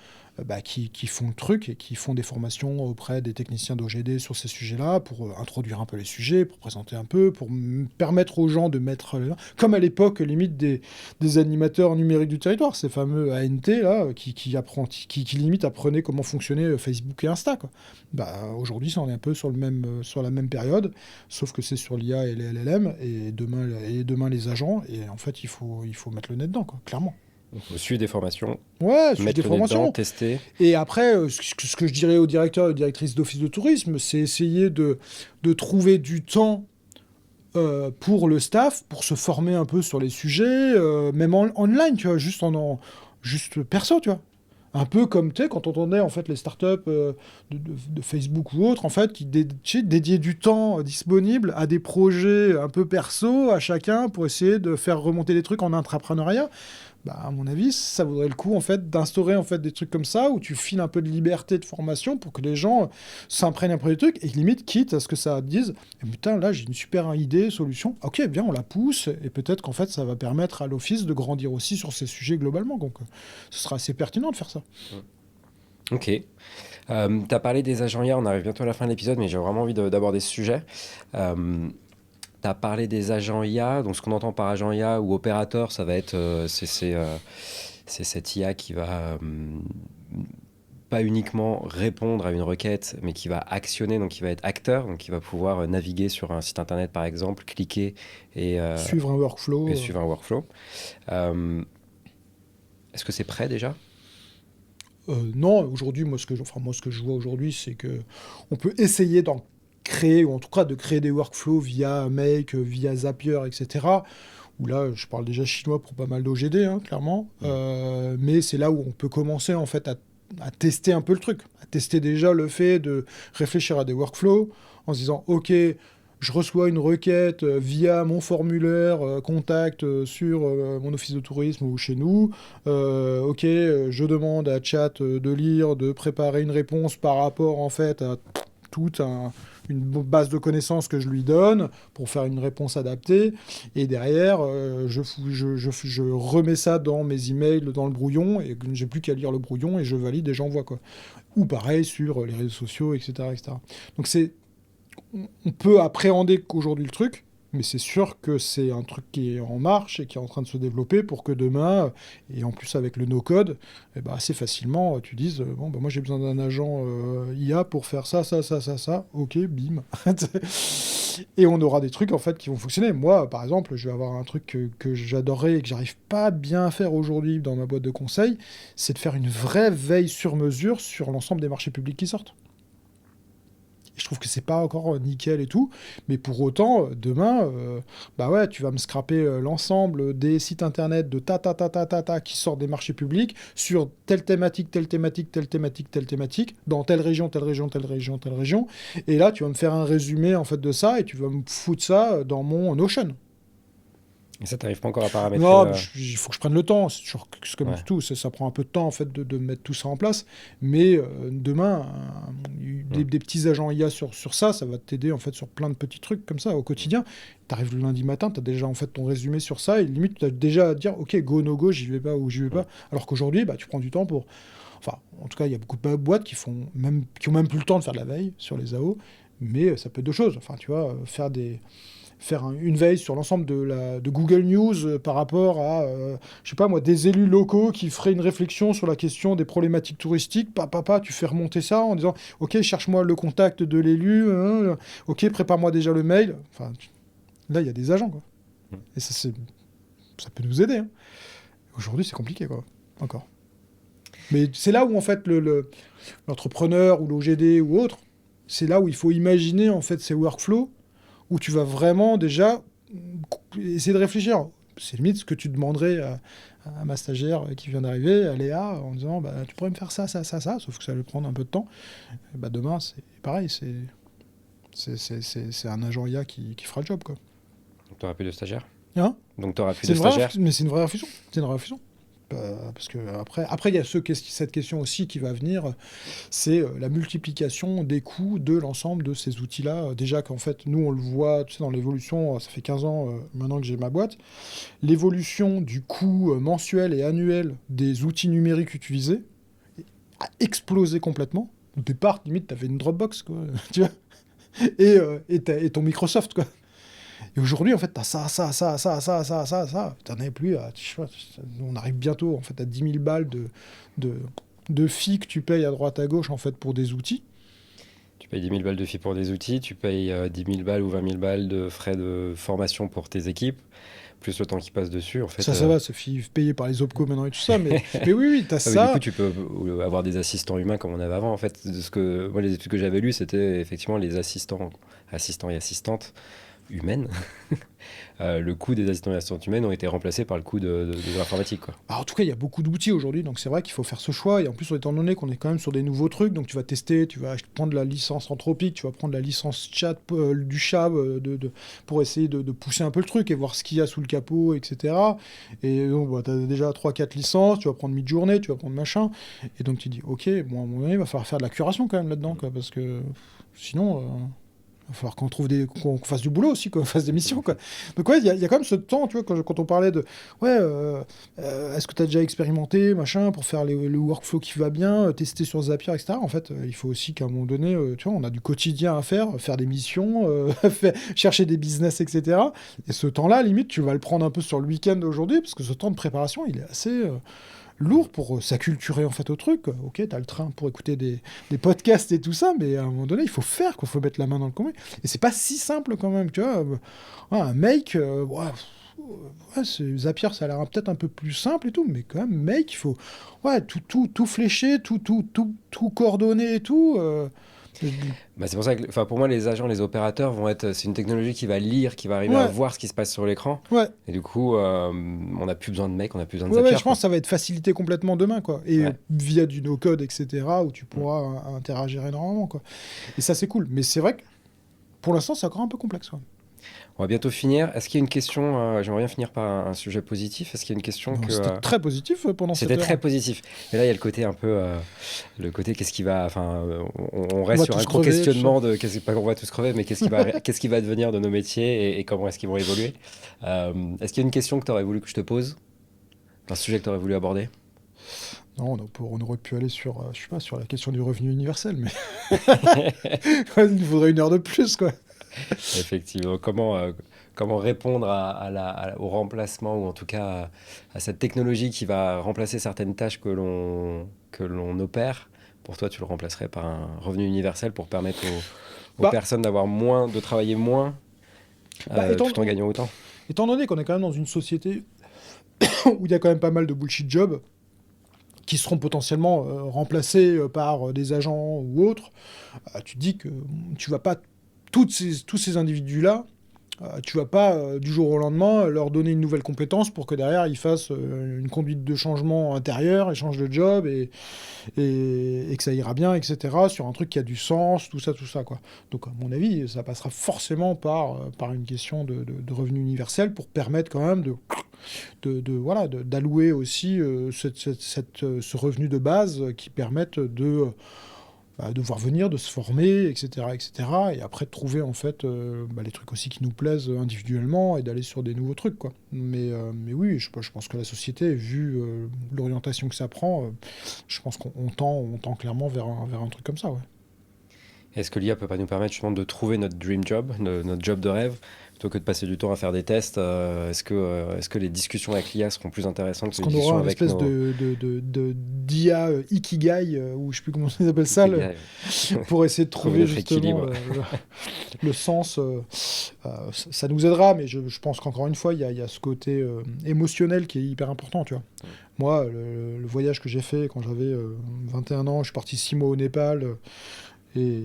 qui font le truc et qui font des formations auprès des techniciens d'OGD sur ces sujets-là pour introduire un peu les sujets, pour présenter un peu, pour permettre aux gens de mettre les mains, comme à l'époque limite des animateurs numériques du territoire, ces fameux ANT là, qui limite apprenaient comment fonctionnait Facebook et Insta quoi. Aujourd'hui ça on est un peu sur la même période, sauf que c'est sur l'IA et les LLM et demain les agents, et en fait il faut mettre le nez dedans quoi, clairement. Il faut suivre des formations, Ouais, suivre mettre des le nez dedans, formations. tester. Et après, ce que je dirais aux directeurs et directrices d'office de tourisme, c'est essayer de trouver du temps pour le staff, pour se former un peu sur les sujets, même online, tu vois, juste perso, tu vois. Un peu comme, tu sais, quand on entendait, en fait, les startups de Facebook ou autres, en fait, qui dédiaient du temps disponible à des projets un peu perso, à chacun, pour essayer de faire remonter des trucs en intrapreneuriat. À mon avis, ça vaudrait le coup en fait d'instaurer en fait des trucs comme ça où tu files un peu de liberté de formation pour que les gens s'imprègnent un peu des trucs et limite quitte à ce que ça dise putain là j'ai une super idée, solution, ok bien on la pousse et peut-être qu'en fait ça va permettre à l'office de grandir aussi sur ces sujets globalement, donc ce sera assez pertinent de faire ça. Ok. T'as parlé des agents IA, on arrive bientôt à la fin de l'épisode, mais j'ai vraiment envie d'aborder ce sujet. Tu as parlé des agents IA, donc ce qu'on entend par agent IA ou opérateur, ça va être c'est cette IA qui va pas uniquement répondre à une requête, mais qui va actionner, donc qui va être acteur, donc qui va pouvoir naviguer sur un site internet par exemple, cliquer et suivre un workflow. Suivre un workflow. Est-ce que c'est prêt déjà ? Non, aujourd'hui, moi ce que je vois aujourd'hui, c'est que on peut essayer d'en créer, ou en tout cas de créer des workflows via Make, via Zapier, etc. Où là, je parle déjà chinois pour pas mal d'OGD, hein, clairement. Mais c'est là où on peut commencer en fait à tester un peu le truc, à tester déjà le fait de réfléchir à des workflows en se disant, ok, je reçois une requête via mon formulaire contact sur mon office de tourisme ou chez nous. Ok, je demande à Chat de lire, de préparer une réponse par rapport en fait à toute une base de connaissances que je lui donne pour faire une réponse adaptée. Et derrière, je remets ça dans mes emails, dans le brouillon, et j'ai plus qu'à lire le brouillon et je valide et j'envoie quoi. Ou pareil sur les réseaux sociaux, etc., etc. Donc on peut appréhender qu'aujourd'hui le truc, mais c'est sûr que c'est un truc qui est en marche et qui est en train de se développer pour que demain, et en plus avec le no-code, assez facilement, tu dises, moi j'ai besoin d'un agent IA pour faire ça, ok, bim. Et on aura des trucs en fait qui vont fonctionner. Moi, par exemple, je vais avoir un truc que j'adorerais et que j'arrive pas bien à faire aujourd'hui dans ma boîte de conseil, c'est de faire une vraie veille sur mesure sur l'ensemble des marchés publics qui sortent. Je trouve que c'est pas encore nickel et tout, mais pour autant, demain, tu vas me scraper l'ensemble des sites internet de qui sortent des marchés publics sur telle thématique, dans telle région, et là, tu vas me faire un résumé en fait de ça, et tu vas me foutre ça dans mon Notion. Et ça, t'arrives pas encore à paramétrer. Non, il faut que je prenne le temps. C'est comme tout, ça prend un peu de temps en fait de mettre tout ça en place. Mais demain, des petits agents IA sur ça va t'aider en fait sur plein de petits trucs comme ça au quotidien. T'arrives le lundi matin, t'as déjà en fait ton résumé sur ça, et limite t'as déjà à dire ok, go no go, j'y vais pas ou j'y vais pas. Alors qu'aujourd'hui, tu prends du temps pour. Enfin, en tout cas, il y a beaucoup de boîtes qui ont même plus le temps de faire de la veille sur les AO, mais ça peut être deux choses. Enfin, tu vois, faire une veille sur l'ensemble de Google News par rapport à, je sais pas moi, des élus locaux qui feraient une réflexion sur la question des problématiques touristiques. Tu fais remonter ça en disant, ok, cherche-moi le contact de l'élu, ok, prépare-moi déjà le mail. Enfin, là, il y a des agents, quoi. Et ça peut nous aider. Hein. Aujourd'hui, c'est compliqué, quoi. Encore. Mais c'est là où, en fait, l'entrepreneur ou l'OGD ou autre, c'est là où il faut imaginer, en fait, ces workflows où tu vas vraiment déjà essayer de réfléchir. C'est limite ce que tu demanderais à ma stagiaire qui vient d'arriver, à Léa, en disant tu pourrais me faire ça, sauf que ça va lui prendre un peu de temps. Et demain, c'est pareil, c'est un agent IA qui fera le job, quoi. Tu n'auras plus de stagiaire ? Hein? Donc tu n'auras plus C'est de une vraie stagiaires. mais c'est une vraie réflexion. C'est une vraie réflexion. Parce que après il y a cette question aussi qui va venir, c'est la multiplication des coûts de l'ensemble de ces outils-là. Déjà qu'en fait, nous, on le voit, tu sais, dans l'évolution, ça fait 15 ans maintenant que j'ai ma boîte, l'évolution du coût mensuel et annuel des outils numériques utilisés a explosé complètement. Au départ, limite, tu avais une Dropbox, quoi, tu vois, et ton Microsoft, quoi. Et aujourd'hui, en fait, t'as ça. T'en as plus à... On arrive bientôt, en fait, à 10 000 balles de, de fees que tu payes à droite à gauche, en fait, pour des outils. Tu payes 10 000 balles de fee pour des outils, tu payes 10 000 balles ou 20 000 balles de frais de formation pour tes équipes, plus le temps qui passe dessus, en fait. Ça va, c'est payé par les OPCO maintenant et tout ça, mais oui, t'as Ah, mais du coup, ça. tu peux avoir des assistants humains comme on avait avant. En fait, moi, les études que j'avais lues, c'était effectivement les assistants et assistantes humaines. Le coût des assistants et assistantes humaines ont été remplacés par le coût de l'informatique, quoi. Alors, en tout cas, il y a beaucoup d'outils aujourd'hui, donc c'est vrai qu'il faut faire ce choix. Et en plus, étant donné qu'on est quand même sur des nouveaux trucs, donc tu vas tester, tu vas prendre la licence Anthropic, tu vas prendre la licence chat du chat pour essayer de pousser un peu le truc et voir ce qu'il y a sous le capot, etc. Et donc, bah, tu as déjà 3-4 licences, tu vas prendre Midjourney, tu vas prendre machin. Et donc, tu dis, ok, bon, à un moment donné, il va falloir faire de la curation quand même là-dedans, quoi, parce que sinon. Il va falloir qu'on fasse du boulot aussi, qu'on fasse des missions, quoi. Donc ouais, il y a quand même ce temps, tu vois, quand on parlait de ouais, est-ce que tu as déjà expérimenté, machin, pour faire le workflow qui va bien, tester sur Zapier, etc. En fait, il faut aussi qu'à un moment donné, tu vois, on a du quotidien à faire des missions, chercher des business, etc. Et ce temps-là, limite, tu vas le prendre un peu sur le week-end aujourd'hui, parce que ce temps de préparation, il est assez lourd pour s'acculturer en fait au truc, quoi. Ok, t'as le train pour écouter des podcasts et tout ça, mais à un moment donné, il faut faire, qu'il faut mettre la main dans le cambouis. Et c'est pas si simple quand même, tu vois. Un make, Zapier, ça a l'air peut-être un peu plus simple et tout, mais quand même, make, il faut tout flécher, tout coordonner et tout. Bah, c'est pour ça que, enfin, pour moi, les agents, les opérateurs c'est une technologie qui va lire, qui va arriver à Ouais, voir ce qui se passe sur l'écran. ouais. Et du coup, on n'a plus besoin de mecs, on n'a plus besoin de Ouais, Zapier, je quoi. pense que ça va être facilité complètement demain, quoi. Et Ouais. via du no-code, etc., où tu Mm. pourras interagir énormément, quoi. Et ça, c'est cool. Mais c'est vrai que pour l'instant, c'est encore un peu complexe, quoi. On va bientôt finir. Est-ce qu'il y a une question, j'aimerais bien finir par un sujet positif. Est-ce qu'il y a une question Non, que... c'était très positif pendant cette C'était heure. très positif. Mais là, il y a le côté un peu... le côté qu'est-ce qui va... Enfin, on On reste va sur un tous gros crever, tout ça. questionnement de... Pas qu'on va tous crever, mais qu'est-ce qui va devenir de nos métiers et comment est-ce qu'ils vont évoluer. Est-ce qu'il y a une question que tu aurais voulu que je te pose? Un sujet que tu aurais voulu aborder? Non, on aurait pu aller sur, je sais pas, sur la question du revenu universel, mais il nous faudrait une heure de plus, quoi. Effectivement. Comment répondre au remplacement ou en tout cas à cette technologie qui va remplacer certaines tâches que l'on opère. Pour toi, tu le remplacerais par un revenu universel pour permettre aux Bah, personnes de travailler moins bah tout en gagnant autant. étant donné qu'on est quand même dans une société où il y a quand même pas mal de bullshit jobs qui seront potentiellement remplacés par des agents ou autres, tu te dis que tu vas pas tous ces individus-là, tu vas pas du jour au lendemain leur donner une nouvelle compétence pour que derrière ils fassent une conduite de changement intérieur, ils changent de job et que ça ira bien, etc. sur un truc qui a du sens, tout ça, quoi. Donc à mon avis, ça passera forcément par une question de revenu universel pour permettre quand même voilà, d'allouer aussi ce revenu de base qui permette de voir venir, de se former, etc., etc. Et après de trouver en fait les trucs aussi qui nous plaisent individuellement et d'aller sur des nouveaux trucs, quoi. Mais oui, je pense que la société, vu l'orientation que ça prend, je pense qu'on tend clairement vers un truc comme ça, ouais. Est-ce que l'IA peut pas nous permettre justement de trouver notre dream job, notre job de rêve, plutôt que de passer du temps à faire des tests? Est-ce que les discussions avec l'IA seront plus intéressantes que Est-ce les qu'on discussions aura une avec espèce nos... d'IA Ikigai, ou je sais plus comment ils appellent ça, Ikigai, pour essayer de trouver trouver notre justement équilibre. le sens. Ça nous aidera, mais je pense qu'encore une fois, il y a ce côté émotionnel qui est hyper important, tu vois. Moi, le voyage que j'ai fait quand j'avais 21 ans, je suis parti 6 mois au Népal, et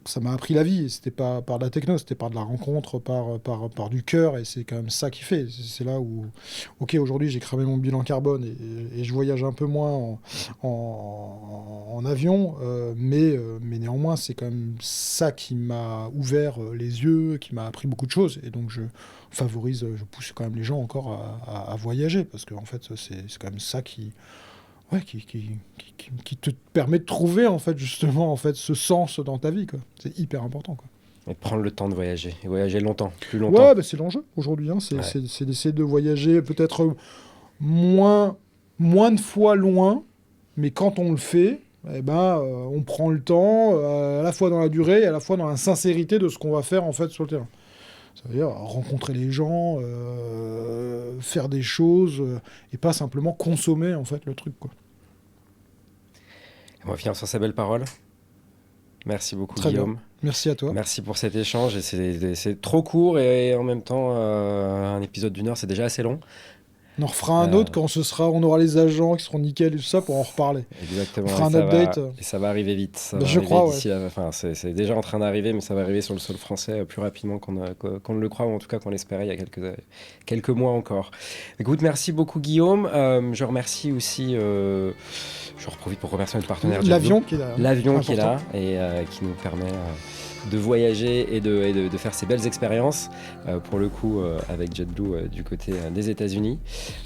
ça m'a appris la vie. C'était pas par de la techno, c'était par de la rencontre, par du cœur, et c'est quand même ça qui fait. C'est là où, ok, aujourd'hui j'ai cramé mon bilan carbone et je voyage un peu moins en avion, mais néanmoins c'est quand même ça qui m'a ouvert les yeux, qui m'a appris beaucoup de choses, et donc je pousse quand même les gens encore à voyager, parce qu'en fait c'est quand même ça ouais, qui te permet de trouver en fait justement en fait ce sens dans ta vie, quoi. C'est hyper important, quoi. Et prendre le temps de voyager, et voyager longtemps, plus longtemps. Ouais, bah, c'est l'enjeu aujourd'hui, hein. Ouais. C'est d'essayer de voyager peut-être moins de fois loin, mais quand on le fait, eh ben, on prend le temps à la fois dans la durée et à la fois dans la sincérité de ce qu'on va faire en fait sur le terrain. Ça veut dire rencontrer les gens, faire des choses, et pas simplement consommer en fait le truc, quoi. On va finir sur ces belles paroles. Merci beaucoup, Très Guillaume. bien. Merci à toi. Merci pour cet échange. Et c'est trop court et en même temps, un épisode d'1 heure, c'est déjà assez long. On en refera un autre quand on aura les agents qui seront nickel et tout ça pour en reparler. Exactement. On fera un update. Et ça va arriver vite. Je crois, ouais. C'est déjà en train d'arriver, mais ça va arriver sur le sol français plus rapidement qu'on ne le croit, ou en tout cas qu'on l'espérait il y a quelques mois encore. Écoute, merci beaucoup, Guillaume. Je remercie aussi, je profite pour remercier notre partenaire L'avion qui est là. L'avion qui est là et qui nous permet de voyager et de faire ces belles expériences, pour le coup avec JetBlue du côté des États-Unis.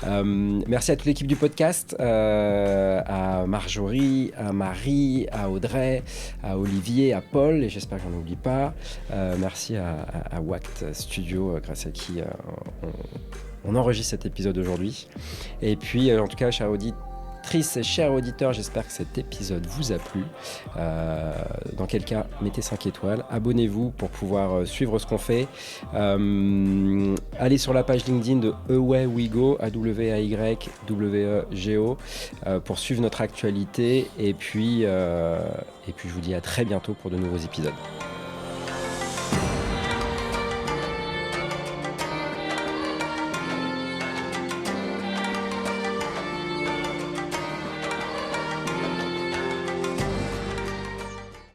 Merci à toute l'équipe du podcast, à Marjorie, à Marie, à Audrey, à Olivier, à Paul, et j'espère que j'en oublie pas. Merci à Wact Studio, grâce à qui on enregistre cet épisode aujourd'hui. Et puis en tout cas, chers auditeurs et chers auditeurs, j'espère que cet épisode vous a plu. Dans quel cas, mettez 5 étoiles, abonnez-vous pour pouvoir suivre ce qu'on fait. Allez sur la page LinkedIn de Away We Go, AWAYWEGO, pour suivre notre actualité. Et puis je vous dis à très bientôt pour de nouveaux épisodes.